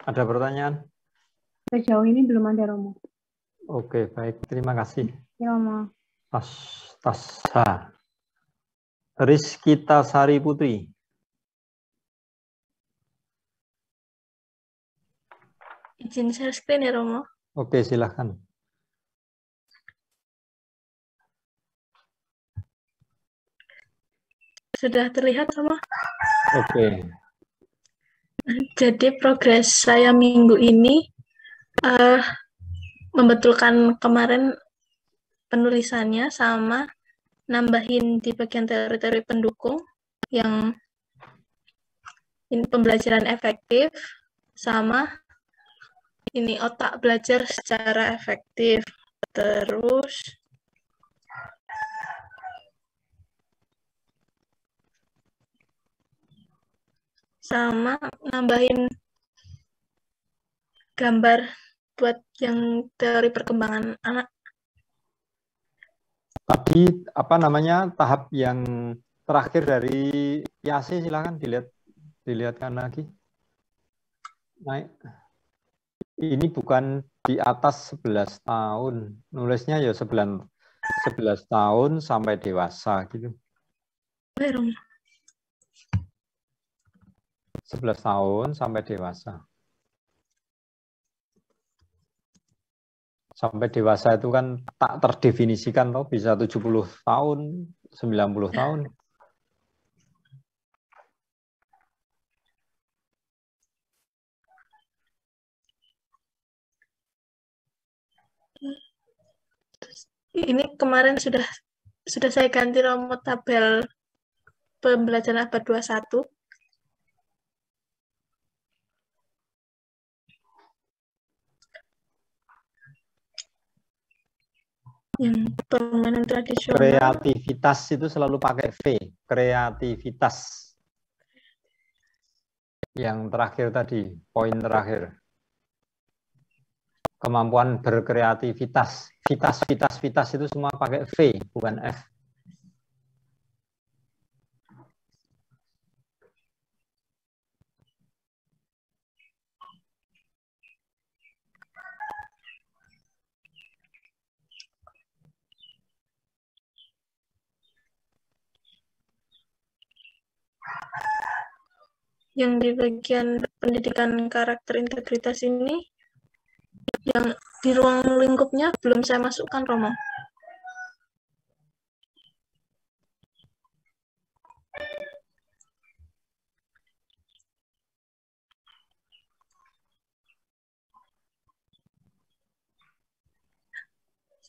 Ada pertanyaan? Sejauh ini belum ada, Romo. Oke, baik. Terima kasih. Ya, Romo. Tasha. Rizkita Sari Putri. Izin share screen ya, Romo. Oke, silahkan. Sudah terlihat, Romo? Oke. Jadi progres saya minggu ini membetulkan kemarin penulisannya sama nambahin di bagian teori-teori pendukung yang ini pembelajaran efektif sama ini otak belajar secara efektif. Terus sama nambahin gambar buat yang teori perkembangan anak. Tadi apa namanya tahap yang terakhir dari Yasi, silakan dilihatkan lagi. Naik. Ini bukan di atas 11 tahun. Nulisnya ya 11 tahun sampai dewasa gitu. 11 tahun sampai dewasa. Sampai dewasa itu kan tak terdefinisikan, toh bisa 70 tahun, 90 tahun. Ini kemarin sudah saya ganti nomor tabel pembelajaran abad 21. Yang permainan tradisional. Kreativitas itu selalu pakai V. Kreativitas. Yang terakhir tadi, poin terakhir. Kemampuan berkreativitas. Vitas itu semua pakai V, bukan F. Yang di bagian pendidikan karakter integritas ini, yang di ruang lingkupnya belum saya masukkan, Romo.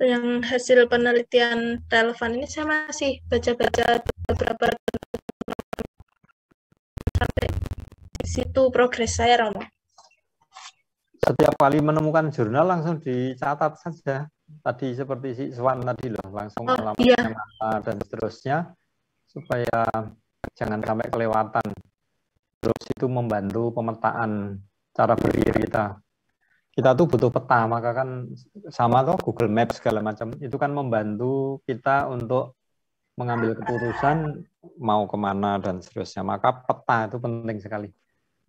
Yang hasil penelitian relevan ini saya masih baca-baca beberapa sampai di situ progres saya, Romo. Setiap kali menemukan jurnal langsung dicatat saja. Tadi seperti si Swan tadi loh, langsung alamatnya mana dan seterusnya, supaya jangan sampai kelewatan. Terus itu membantu pemetaan cara berpikir kita. Kita tuh butuh peta, maka kan sama tuh Google Maps segala macam, itu kan membantu kita untuk mengambil keputusan mau kemana dan seterusnya. Maka peta itu penting sekali.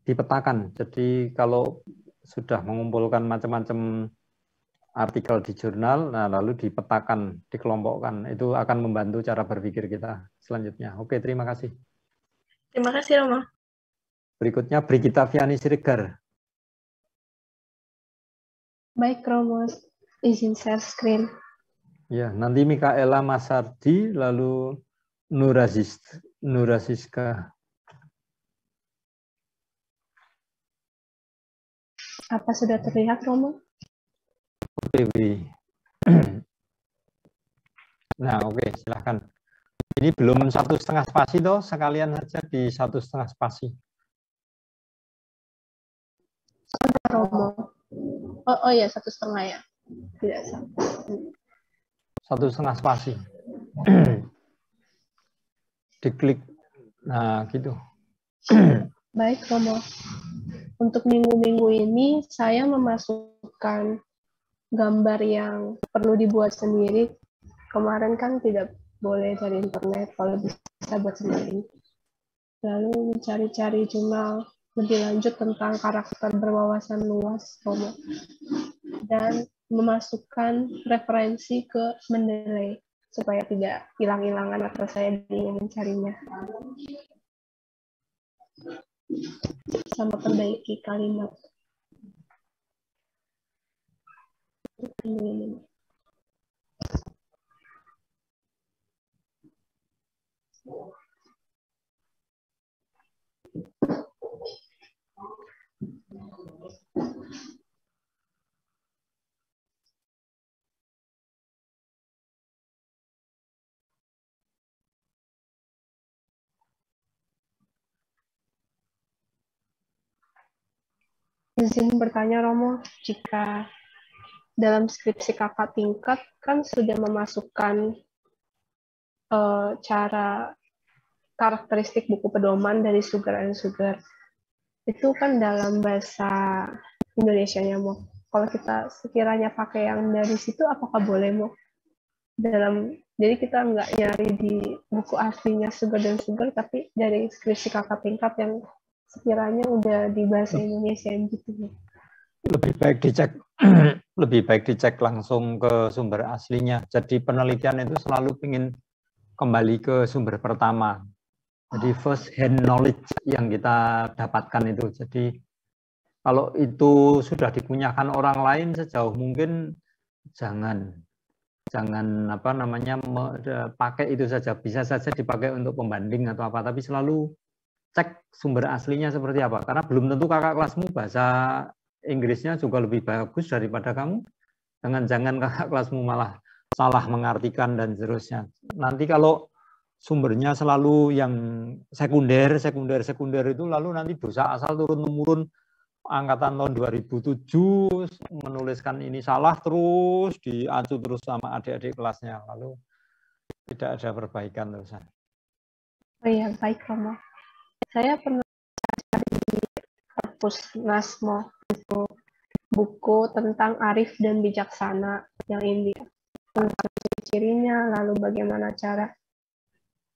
Dipetakan. Jadi kalau sudah mengumpulkan macam-macam artikel di jurnal, nah lalu dipetakan, dikelompokkan, itu akan membantu cara berpikir kita selanjutnya. Oke, terima kasih. Terima kasih, Romo. Berikutnya Brigita Viani Siregar. Baik, Romo, izin share screen. Ya, nanti Mikaela Masardi, lalu Nurasiska. Apa sudah terlihat, Romo? Oke, Nah, oke, silahkan. Ini belum 1,5 spasi toh, sekalian saja di 1,5 spasi. Oh ya, 1,5 ya. Tidak salah. 1,5 spasi. Diklik. Nah, gitu. Baik, Romo. Untuk minggu-minggu ini, saya memasukkan gambar yang perlu dibuat sendiri. Kemarin kan tidak boleh dari internet, kalau bisa buat sendiri. Lalu mencari-cari jurnal lebih lanjut tentang karakter berwawasan luas, Romo. Dan memasukkan referensi ke Mendeley, supaya tidak hilang-hilangan atau saya ingin mencarinya. Sama perbaiki kalimat. Izin bertanya, Romo, jika dalam skripsi kakak tingkat kan sudah memasukkan cara karakteristik buku pedoman dari Sugar and Sugar. Itu kan dalam bahasa Indonesianya, Mo. Kalau kita sekiranya pakai yang dari situ, apakah boleh, Mo? Jadi kita nggak nyari di buku aslinya Sugar dan Sugar, tapi dari skripsi kakak tingkat yang sekiranya udah di bahasa Indonesia gitu, Mo. Lebih baik dicek langsung ke sumber aslinya. Jadi penelitian itu selalu ingin kembali ke sumber pertama. Jadi first hand knowledge yang kita dapatkan itu. Jadi kalau itu sudah dipunyakan orang lain, sejauh mungkin jangan pakai itu saja. Bisa saja dipakai untuk pembanding atau apa, tapi selalu cek sumber aslinya seperti apa. Karena belum tentu kakak kelasmu bahasa Inggrisnya juga lebih bagus daripada kamu. Jangan-jangan kakak kelasmu malah salah mengartikan dan seterusnya. Nanti kalau sumbernya selalu yang sekunder itu, lalu nanti dosa asal turun-temurun angkatan tahun 2007 menuliskan ini salah terus, diacu terus sama adik-adik kelasnya, lalu tidak ada perbaikan terusan. Oh iya, baik, Romo. Saya pernah cari perpus Nasmo, itu buku tentang arif dan bijaksana yang ini, tentang ciri-cirinya, lalu bagaimana cara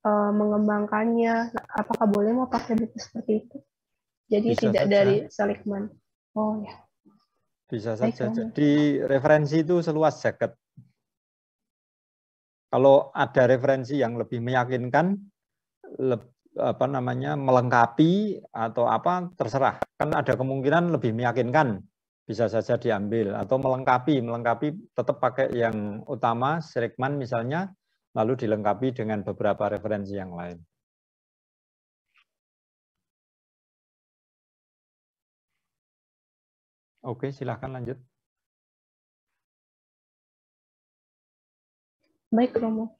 mengembangkannya. Apakah boleh mau pakai buku seperti itu? Jadi bisa tidak saja. dari Seligman. Oh ya. Bisa baik, saja. Romo. Jadi referensi itu seluas jagat. Kalau ada referensi yang lebih meyakinkan, melengkapi atau apa, terserah. Kan ada kemungkinan lebih meyakinkan, bisa saja diambil, atau melengkapi tetap pakai yang utama, Seligman misalnya, lalu dilengkapi dengan beberapa referensi yang lain. Oke, silahkan lanjut. Baik, Romo.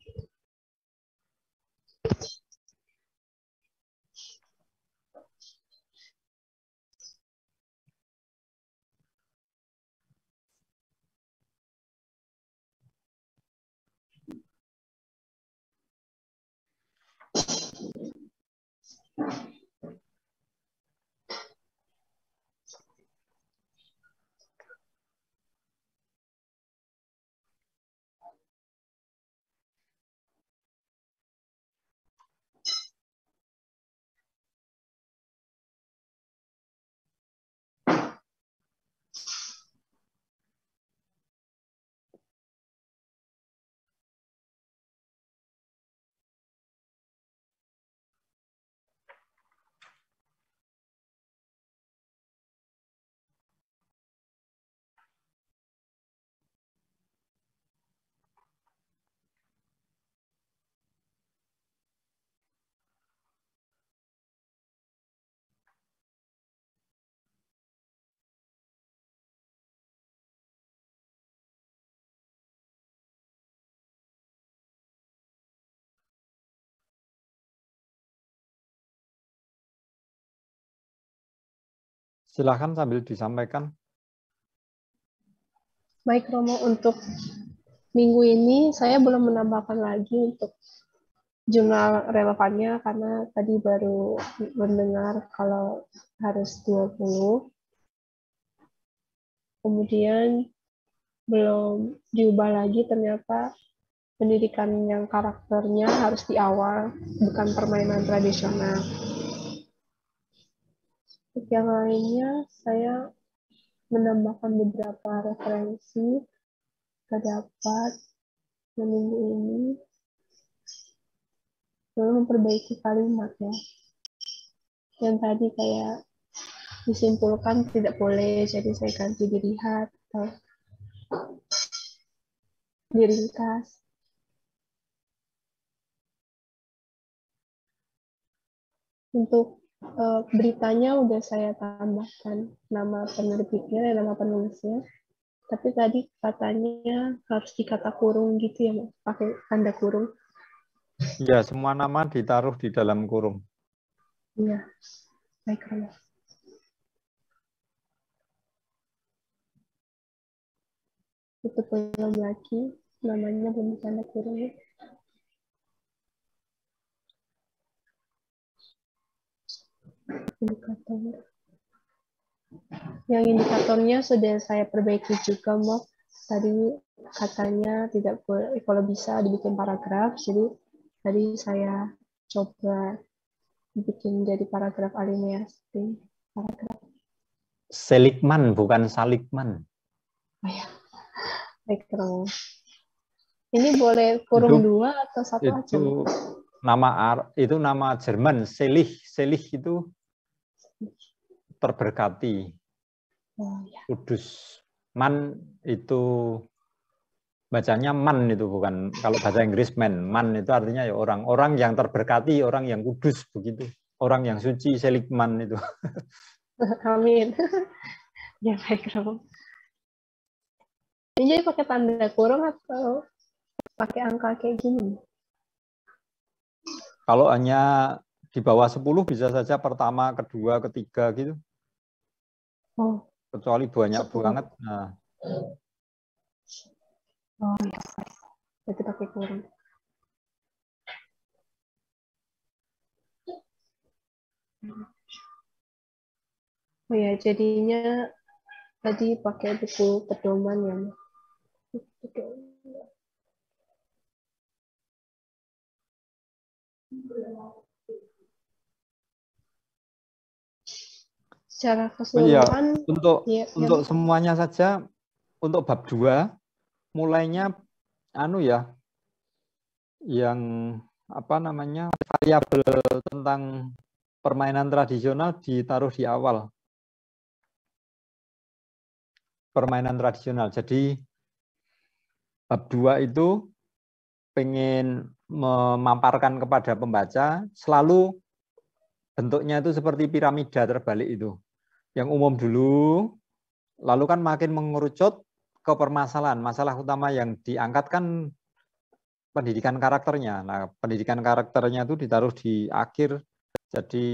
Silahkan sambil disampaikan. Baik Romo, untuk minggu ini saya belum menambahkan lagi untuk jurnal relevannya karena tadi baru mendengar kalau harus 20. Kemudian belum diubah lagi ternyata pendidikan yang karakternya harus di awal, bukan permainan tradisional. Untuk yang lainnya saya menambahkan beberapa referensi terdapat minggu ini, lalu memperbaiki kalimatnya. Yang tadi kayak disimpulkan tidak boleh, jadi saya ganti dilihat atau diringkas. Untuk beritanya udah saya tambahkan nama penerbitnya dan nama penulisnya. Tapi tadi katanya harus dikata kurung gitu ya, Mas? Pakai tanda kurung. Ya, semua nama ditaruh di dalam kurung. Iya, baik, Mas. Itu belum lagi, namanya belum tanda kurung. Indikator. Yang indikatornya sudah saya perbaiki juga, Mok. Tadi katanya tidak boleh, kalau bisa dibikin paragraf, jadi tadi saya coba bikin jadi paragraf alineasi. Paragraf. Seligman, bukan Saligman. Oh ya, baik, Romo. Ini boleh kurung itu, 2 atau 1 aja? Itu nama Jerman, Selig. Selig itu terberkati. Oh, ya. Kudus. Man itu bacanya man itu, bukan, kalau bahasa Inggris man itu artinya ya orang yang terberkati, orang yang kudus begitu, orang yang suci, Seligman itu. Amin. Ya baik, Romo. Ini jadi pakai tanda kurung atau pakai angka kayak gini? Kalau hanya di bawah 10 bisa saja pertama, kedua, ketiga gitu. Oh. Kecuali banyak 10. Banget. Nah. Oh ya, berarti pakai kurung. Oh ya, jadinya tadi pakai buku pedoman ya. Secara keseluruhan, untuk semuanya saja, untuk bab 2 mulainya yang variabel tentang permainan tradisional ditaruh di awal. Permainan tradisional. Jadi bab 2 itu pengen memaparkan kepada pembaca selalu bentuknya itu seperti piramida terbalik itu. Yang umum dulu, lalu kan makin mengerucut ke permasalahan. Masalah utama yang diangkat kan pendidikan karakternya. Nah, pendidikan karakternya itu ditaruh di akhir. Jadi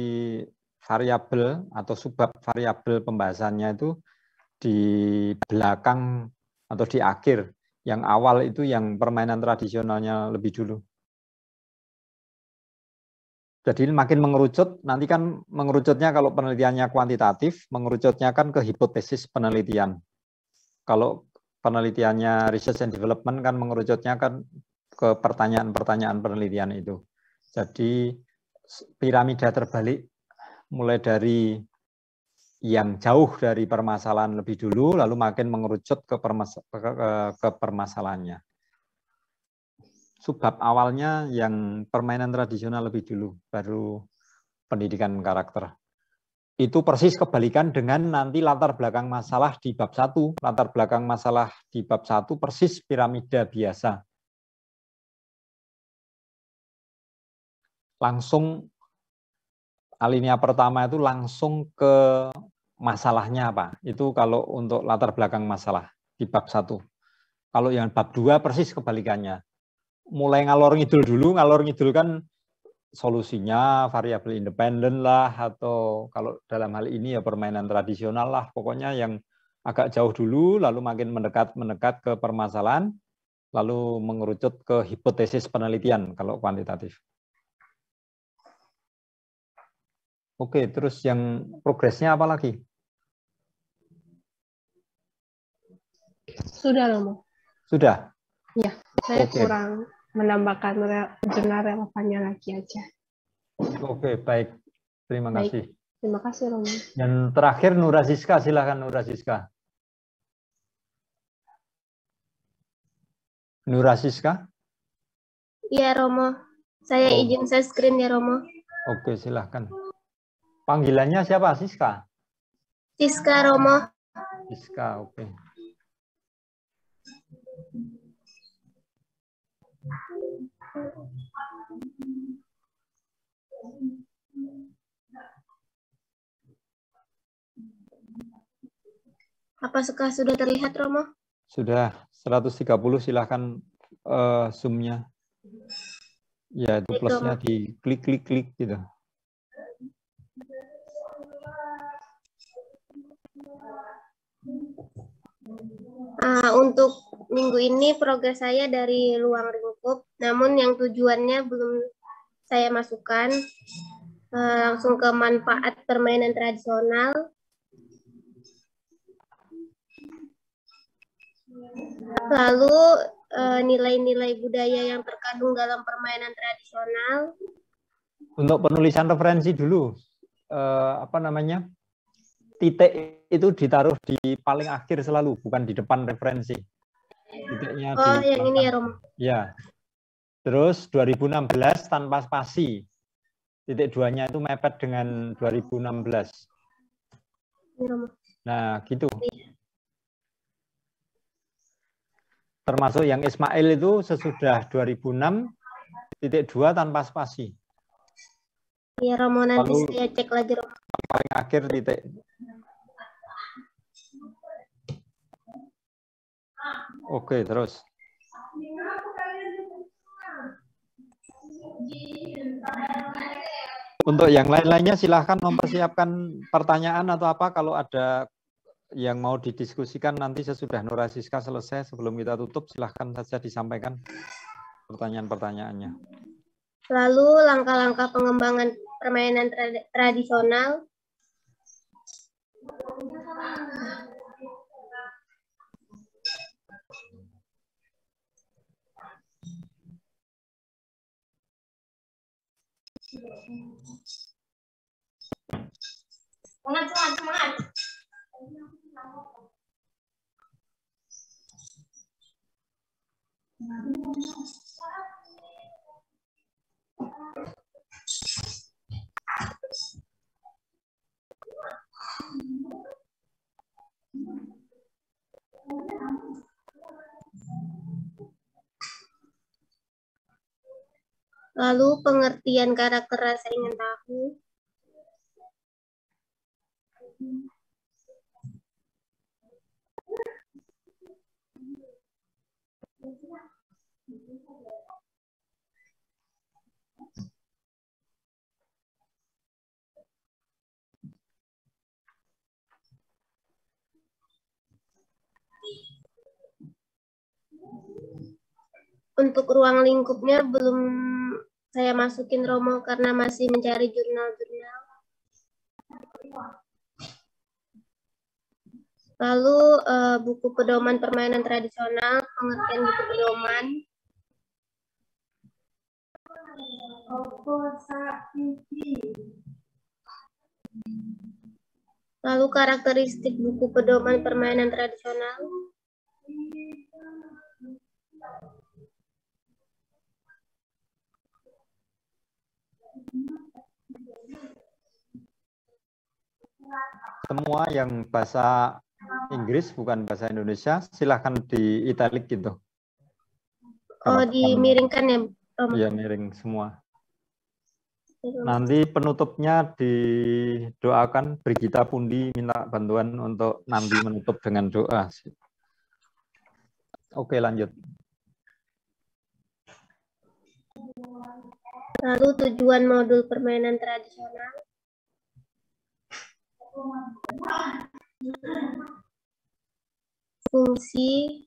variabel atau subbab variabel pembahasannya itu di belakang atau di akhir. Yang awal itu yang permainan tradisionalnya lebih dulu. Jadi makin mengerucut, nanti kan mengerucutnya kalau penelitiannya kuantitatif, mengerucutnya kan ke hipotesis penelitian. Kalau penelitiannya research and development kan mengerucutnya kan ke pertanyaan-pertanyaan penelitian itu. Jadi piramida terbalik mulai dari yang jauh dari permasalahan lebih dulu, lalu makin mengerucut ke permasalahannya. Subbab awalnya yang permainan tradisional lebih dulu, baru pendidikan karakter. Itu persis kebalikan dengan nanti latar belakang masalah di bab 1. Latar belakang masalah di bab 1 persis piramida biasa. Langsung alinea pertama itu langsung ke masalahnya apa. Itu kalau untuk latar belakang masalah di bab 1. Kalau yang bab 2 persis kebalikannya. Mulai ngalor ngidul dulu, ngalor ngidul kan solusinya variabel independen lah, atau kalau dalam hal ini ya permainan tradisional lah, pokoknya yang agak jauh dulu, lalu makin mendekat ke permasalahan, lalu mengerucut ke hipotesis penelitian kalau kuantitatif. Oke, terus yang progresnya apa lagi? Sudah, Romo. Sudah? Ya, saya Oke. kurang menambahkan jurnal relevannya lagi aja. Oke, baik. Terima Baik. kasih. Terima kasih, Romo. Dan terakhir Nur Aziska, silakan Nur Aziska. Nur Aziska? Iya, Romo. Saya izin share screen ya, Romo. Oke, silahkan. Panggilannya siapa? Siska? Siska, Romo. Siska, oke. Apakah sudah terlihat, Romo? Sudah 130, silahkan zoom-nya. Ya, itu plusnya di klik gitu. Untuk minggu ini progres saya dari ruang lingkup, namun yang tujuannya belum saya masukkan. Langsung ke manfaat permainan tradisional. Lalu nilai-nilai budaya yang terkandung dalam permainan tradisional. Untuk penulisan referensi dulu, titik itu ditaruh di paling akhir selalu, bukan di depan referensi. Titiknya yang ini ya, Romo. Ya. Terus 2016 tanpa spasi. Titik 2-nya itu mepet dengan 2016. Ini, Romo. Nah, gitu. Termasuk yang Ismail itu sesudah 2006, titik 2 tanpa spasi. Iya, Romo, nanti lalu saya cek lagi, Romo. Paling akhir titik. Oke, terus. Untuk yang lain-lainnya silahkan mempersiapkan pertanyaan atau apa kalau ada yang mau didiskusikan nanti sesudah Nur Aziska selesai. Sebelum kita tutup silahkan saja disampaikan pertanyaan-pertanyaannya. Lalu langkah-langkah pengembangan permainan tradisional. Semangat. Lalu pengertian karakter rasa ingin tahu. Untuk ruang lingkupnya belum saya masukin, Romo, karena masih mencari jurnal-jurnal. Lalu buku pedoman permainan tradisional, pengertian buku pedoman. Lalu karakteristik buku pedoman permainan tradisional. Semua yang bahasa Inggris bukan bahasa Indonesia silahkan di italic gitu. Oh, dimiringkan ya, Romo? Iya, miring semua. Nanti penutupnya didoakan. Brigita Pundi minta bantuan untuk nanti menutup dengan doa. Oke, lanjut. Lalu tujuan modul permainan tradisional. Fungsi.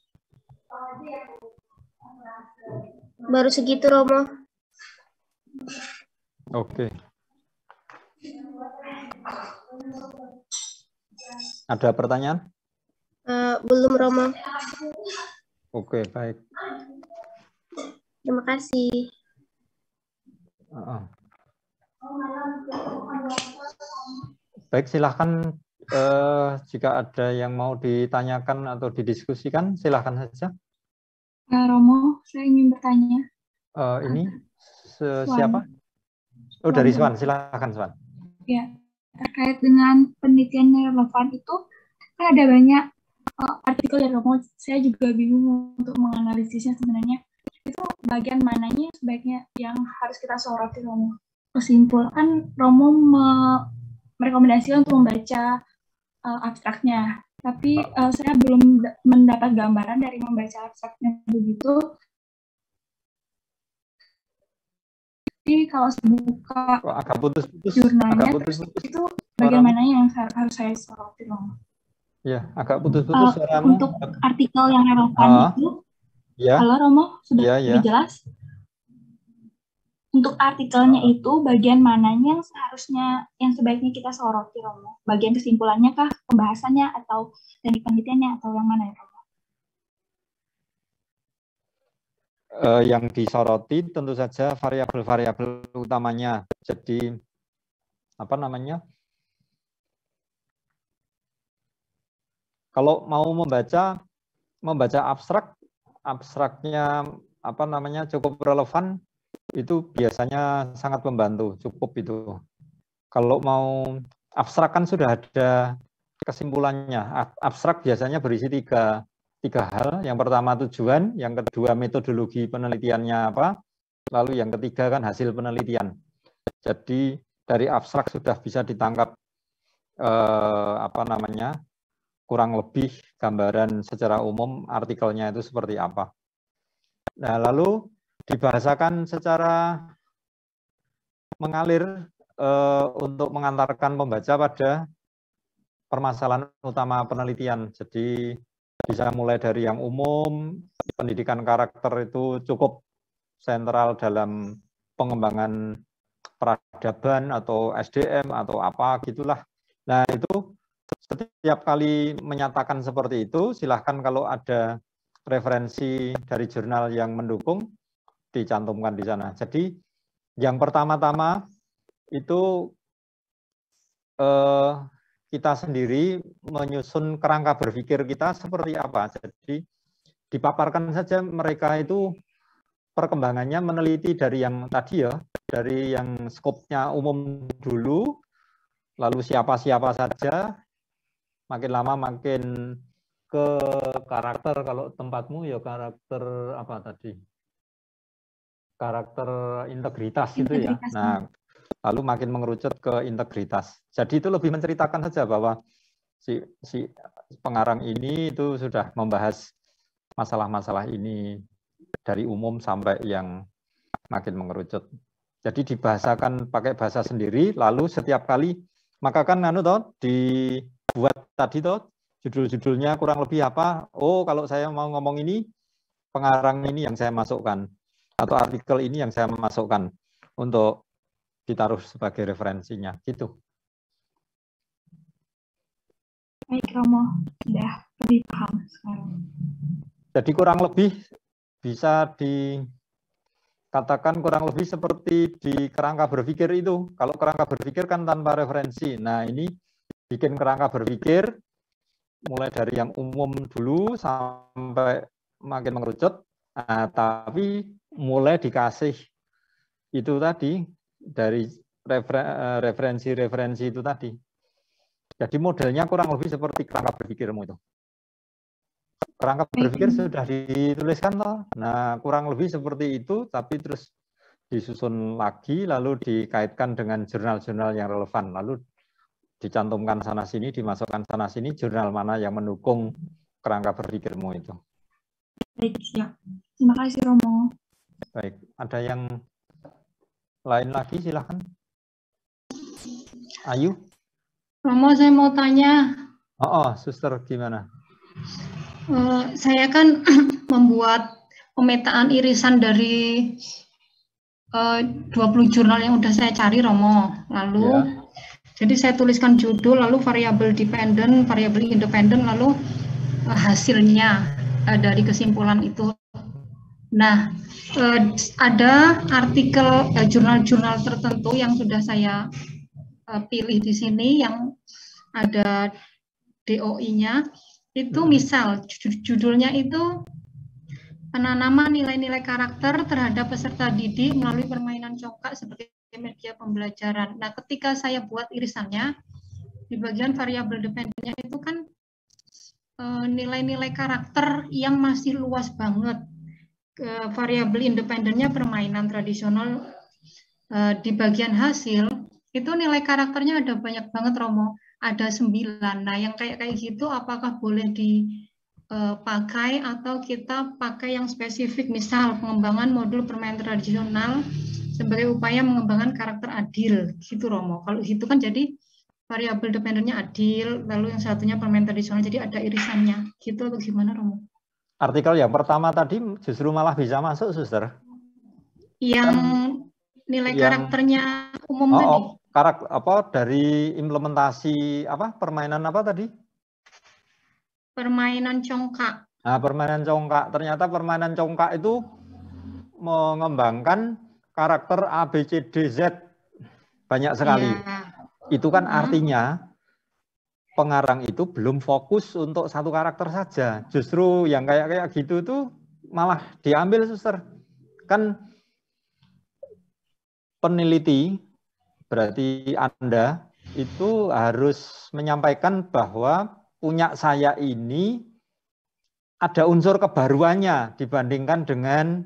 Baru segitu, Romo. Oke. Ada pertanyaan? Belum, Romo. Oke, baik. Terima kasih. Baik, silahkan jika ada yang mau ditanyakan atau didiskusikan, silahkan saja. Romo, saya ingin bertanya. Ini siapa? Oh, dari Swan, silahkan Swan. Ya, terkait dengan penelitian relevan itu, kan ada banyak artikel ya Romo, saya juga bingung untuk menganalisisnya sebenarnya. Itu bagian mananya sebaiknya yang harus kita soroti Romo? Kesimpulan Romo merekomendasikan untuk membaca abstraknya, tapi saya belum mendapat gambaran dari membaca abstraknya begitu. Jadi kalau saya buka agak putus-putus jurnalnya, itu bagaimana yang harus saya soroti Romo? Ya, agak putus-putus suaramu. Untuk artikel yang relevan itu, ya. Halo Romo, sudah lebih jelas? Untuk artikelnya itu bagian mananya yang seharusnya, yang sebaiknya kita soroti Romo? Bagian kesimpulannya kah, pembahasannya, atau teknik penelitiannya, atau yang mana ya Romo? Yang disoroti tentu saja variabel-variabel utamanya. Jadi, apa namanya? Kalau mau membaca abstraknya apa namanya cukup relevan, itu biasanya sangat membantu, cukup itu. Kalau mau abstrak kan sudah ada kesimpulannya. Abstrak biasanya berisi tiga hal. Yang pertama tujuan, yang kedua metodologi penelitiannya apa, lalu yang ketiga kan hasil penelitian. Jadi dari abstrak sudah bisa ditangkap apa namanya kurang lebih gambaran secara umum artikelnya itu seperti apa. Nah, lalu dibahasakan secara mengalir untuk mengantarkan pembaca pada permasalahan utama penelitian. Jadi bisa mulai dari yang umum, pendidikan karakter itu cukup sentral dalam pengembangan peradaban atau SDM atau apa gitulah. Nah, itu setiap kali menyatakan seperti itu, silahkan kalau ada referensi dari jurnal yang mendukung, dicantumkan di sana. Jadi yang pertama-tama itu kita sendiri menyusun kerangka berpikir kita seperti apa. Jadi dipaparkan saja mereka itu perkembangannya meneliti dari yang tadi ya, dari yang skopnya umum dulu, lalu siapa-siapa saja, makin lama makin ke karakter. Kalau tempatmu ya karakter apa tadi? Karakter integritas itu ya. Nah, lalu makin mengerucut ke integritas. Jadi itu lebih menceritakan saja bahwa si pengarang ini itu sudah membahas masalah-masalah ini dari umum sampai yang makin mengerucut. Jadi dibahasakan pakai bahasa sendiri, lalu setiap kali, maka kan dibuat tadi judul-judulnya kurang lebih apa, oh kalau saya mau ngomong ini, pengarang ini yang saya masukkan, atau artikel ini yang saya masukkan untuk ditaruh sebagai referensinya, gitu. Baik Romo, sudah lebih paham sekarang. Jadi kurang lebih bisa dikatakan kurang lebih seperti di kerangka berpikir itu. Kalau kerangka berpikir kan tanpa referensi. Nah ini bikin kerangka berpikir mulai dari yang umum dulu sampai makin mengerucut. Nah, tapi mulai dikasih itu tadi dari referensi-referensi itu tadi. Jadi modelnya kurang lebih seperti kerangka berpikirmu itu. Kerangka berpikir sudah dituliskan toh. Nah, kurang lebih seperti itu, tapi terus disusun lagi, lalu dikaitkan dengan jurnal-jurnal yang relevan, lalu dicantumkan sana-sini, dimasukkan sana-sini, jurnal mana yang mendukung kerangka berpikirmu itu. Baik, siap. Terima kasih, Romo. Baik, ada yang lain lagi silahkan. Ayu. Romo, saya mau tanya. Suster gimana? Saya kan membuat pemetaan irisan dari 20 jurnal yang udah saya cari, Romo. Lalu jadi saya tuliskan judul, lalu variabel dependent, variabel independent, lalu hasilnya dari kesimpulan itu. Nah, ada artikel jurnal-jurnal tertentu yang sudah saya pilih di sini yang ada DOI-nya. Itu misal judulnya itu penanaman nilai-nilai karakter terhadap peserta didik melalui permainan congkak sebagai media pembelajaran. Nah, ketika saya buat irisannya, di bagian variabel dependentnya itu kan nilai-nilai karakter yang masih luas banget. Variabel independennya permainan tradisional. Di bagian hasil, itu nilai karakternya ada banyak banget, Romo. Ada 9. Nah, yang kayak gitu apakah boleh dipakai atau kita pakai yang spesifik, misal pengembangan modul permainan tradisional sebagai upaya mengembangkan karakter adil, gitu, Romo. Kalau gitu kan jadi variabel dependennya adil, lalu yang satunya permainan tradisional, jadi ada irisannya, gitu atau gimana, Romo? Artikel yang pertama tadi justru malah bisa masuk, Suster. Yang nilai karakternya umum tadi. Dari implementasi permainan apa tadi? Permainan congkak. Nah, permainan congkak. Ternyata permainan congkak itu mengembangkan karakter A, B, C, D, Z. Banyak sekali. Itu kan artinya pengarang itu belum fokus untuk satu karakter saja. Justru yang kayak gitu tuh malah diambil, Suster. Kan peneliti, berarti Anda itu harus menyampaikan bahwa punya saya ini ada unsur kebaruannya dibandingkan dengan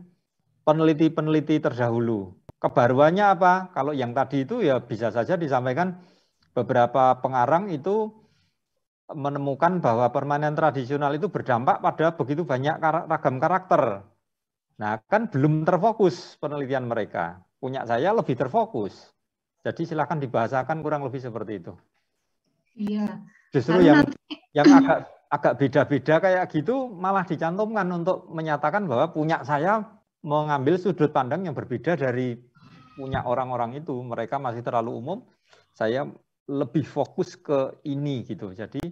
peneliti-peneliti terdahulu. Kebaruannya apa? Kalau yang tadi itu ya bisa saja disampaikan beberapa pengarang itu menemukan bahwa permainan tradisional itu berdampak pada begitu banyak ragam karakter. Nah, kan belum terfokus penelitian mereka. Punya saya lebih terfokus. Jadi silakan dibahasakan kurang lebih seperti itu. Iya. Justru yang agak beda-beda kayak gitu malah dicantumkan untuk menyatakan bahwa punya saya mengambil sudut pandang yang berbeda dari punya orang-orang itu. Mereka masih terlalu umum. Saya lebih fokus ke ini gitu. Jadi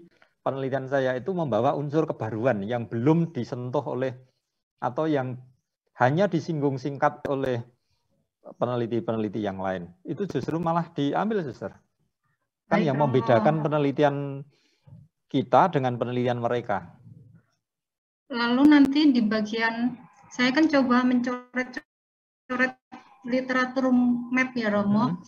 penelitian saya itu membawa unsur kebaruan yang belum disentuh oleh atau yang hanya disinggung singkat oleh peneliti-peneliti yang lain. Itu justru malah diambil, Suster. Kan yang membedakan penelitian kita dengan penelitian mereka. Lalu nanti di bagian, saya kan coba mencoret-coret literatur map ya, Romo.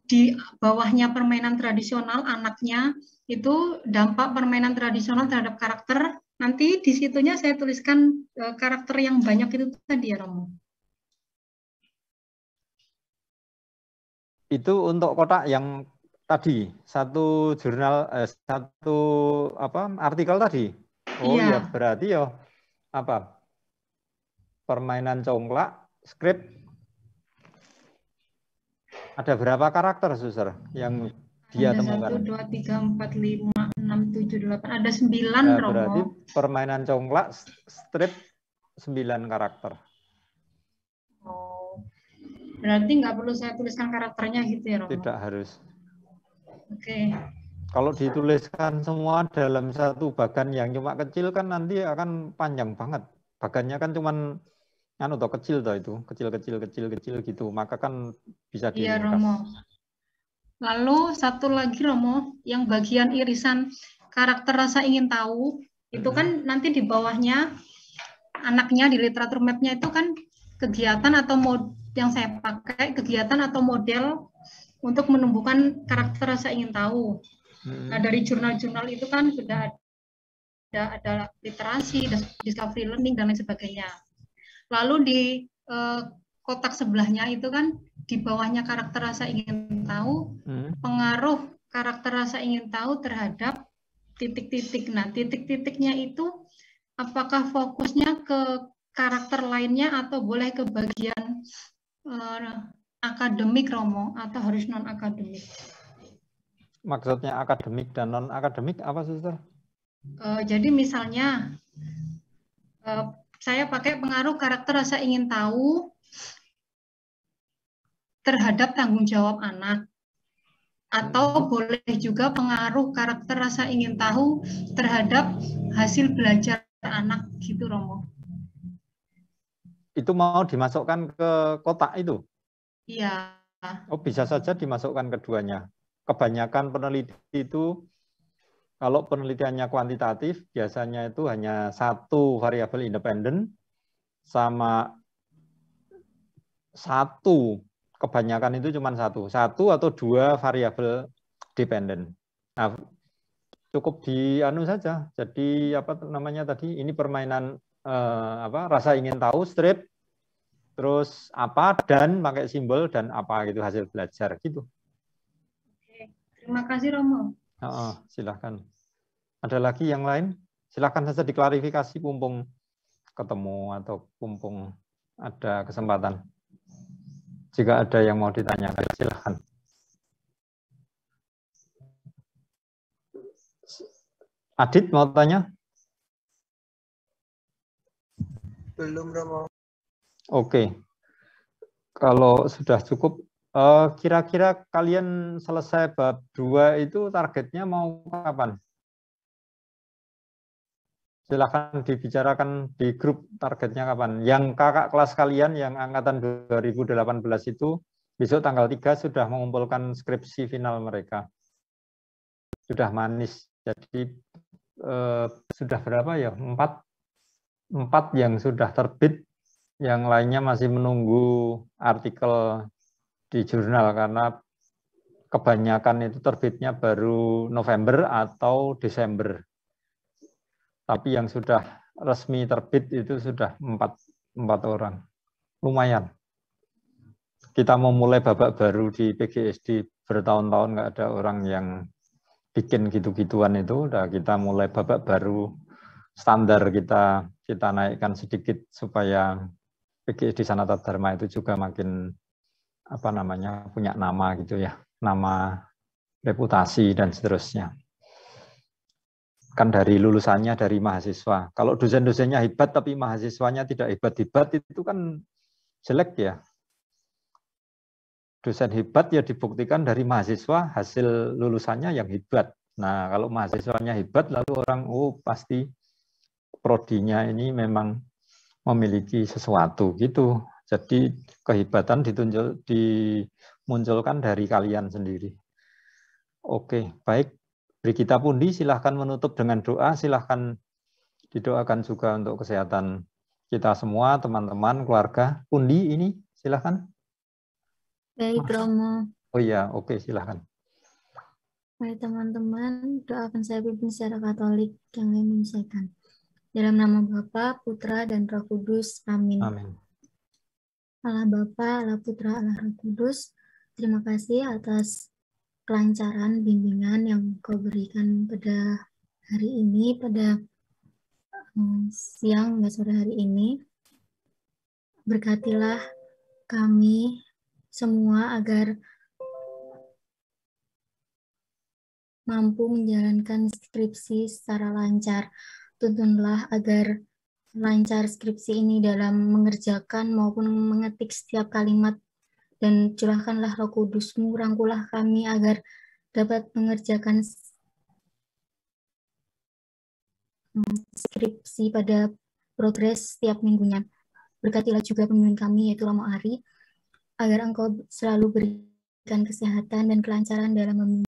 Di bawahnya permainan tradisional, anaknya itu dampak permainan tradisional terhadap karakter. Nanti di situnya saya tuliskan karakter yang banyak itu tadi ya, Romo. Itu untuk kotak yang tadi, satu jurnal, satu artikel tadi. Oh iya, berarti ya permainan congklak, skrip. Ada berapa karakter, Suster, yang dia temukan? 1, 2, 3, 4, 5, 6, 7, 8. Ada 9, nah, Romo. Berarti permainan congklak, strip 9 karakter. Oh. Berarti nggak perlu saya tuliskan karakternya gitu ya, Romo? Tidak harus. Oke. Kalau dituliskan semua dalam satu bagan yang cuma kecil kan nanti akan panjang banget. Bagannya kan cuma kecil itu, kecil gitu. Maka kan bisa diringkas. Iya, Romo. Lalu satu lagi, Romo, yang bagian irisan karakter rasa ingin tahu, itu kan nanti di bawahnya anaknya di literatur map-nya itu kan kegiatan atau yang saya pakai, kegiatan atau model untuk menumbuhkan karakter rasa ingin tahu. Nah, dari jurnal-jurnal itu kan sudah ada literasi, discovery learning, dan lain sebagainya. Lalu di kotak sebelahnya itu kan di bawahnya karakter rasa ingin tahu, pengaruh karakter rasa ingin tahu terhadap titik-titik. Nah, titik-titiknya itu apakah fokusnya ke karakter lainnya atau boleh ke bagian akademik, Romo, atau harus non-akademik? Maksudnya akademik dan non-akademik apa, Suster? Jadi misalnya saya pakai pengaruh karakter rasa ingin tahu terhadap tanggung jawab anak. Atau boleh juga pengaruh karakter rasa ingin tahu terhadap hasil belajar anak gitu, Romo. Itu mau dimasukkan ke kotak itu? Iya. Oh, bisa saja dimasukkan keduanya. Kebanyakan peneliti itu, kalau penelitiannya kuantitatif, biasanya itu hanya satu variabel independen sama satu, kebanyakan itu cuma satu atau dua variabel dependen. Nah, cukup di anu saja. Jadi apa namanya tadi? Ini permainan rasa ingin tahu strip, terus apa dan pakai simbol dan apa gitu hasil belajar gitu. Oke, terima kasih Romo. Silahkan. Ada lagi yang lain? Silahkan saja diklarifikasi mumpung ketemu atau mumpung ada kesempatan. Jika ada yang mau ditanyakan, silahkan. Adit mau tanya? Belum, Romo. Oke. Kalau sudah cukup, kira-kira kalian selesai bab 2 itu targetnya mau kapan? Silahkan dibicarakan di grup targetnya kapan. Yang kakak kelas kalian yang angkatan 2018 itu besok tanggal 3 sudah mengumpulkan skripsi final mereka. Sudah manis. Jadi sudah berapa ya? 4 yang sudah terbit. Yang lainnya masih menunggu artikel di jurnal karena kebanyakan itu terbitnya baru November atau Desember. Tapi yang sudah resmi terbit itu sudah 4 orang. Lumayan. Kita mau mulai babak baru di PGSD, bertahun-tahun nggak ada orang yang bikin gitu-gituan itu. Udah kita mulai babak baru, standar kita naikkan sedikit supaya PGSD Sanata Dharma itu juga makin punya nama gitu ya, nama, reputasi dan seterusnya. Kan dari lulusannya dari mahasiswa. Kalau dosen-dosennya hebat tapi mahasiswanya tidak hebat-hebat itu kan jelek ya. Dosen hebat ya dibuktikan dari mahasiswa hasil lulusannya yang hebat. Nah, kalau mahasiswanya hebat lalu orang pasti prodinya ini memang memiliki sesuatu gitu. Jadi kehebatan dimunculkan dari kalian sendiri. Oke, baik. Brigita Pundi silahkan menutup dengan doa, silahkan didoakan juga untuk kesehatan kita semua, teman-teman, keluarga. Pundi ini silahkan. Baik, Romo. Oh iya, oke, silahkan. Baik teman-teman, doakan saya pimpin secara Katolik yang saya menyelesaikan. Dalam nama Bapa, Putra, dan Roh Kudus. Amin. Amin. Allah Bapa, Allah Putra, Allah Roh Kudus, terima kasih atas kelancaran bimbingan yang Kau berikan pada hari ini, pada siang hingga sore hari ini. Berkatilah kami semua agar mampu menjalankan skripsi secara lancar. Tuntunlah agar lancar skripsi ini dalam mengerjakan maupun mengetik setiap kalimat, dan curahkanlah Roh Kudus-Mu, rangkulah kami agar dapat mengerjakan skripsi pada progres setiap minggunya. Berkatilah juga pemimpin kami, yaitu Romo Ari, agar Engkau selalu berikan kesehatan dan kelancaran dalam memimpin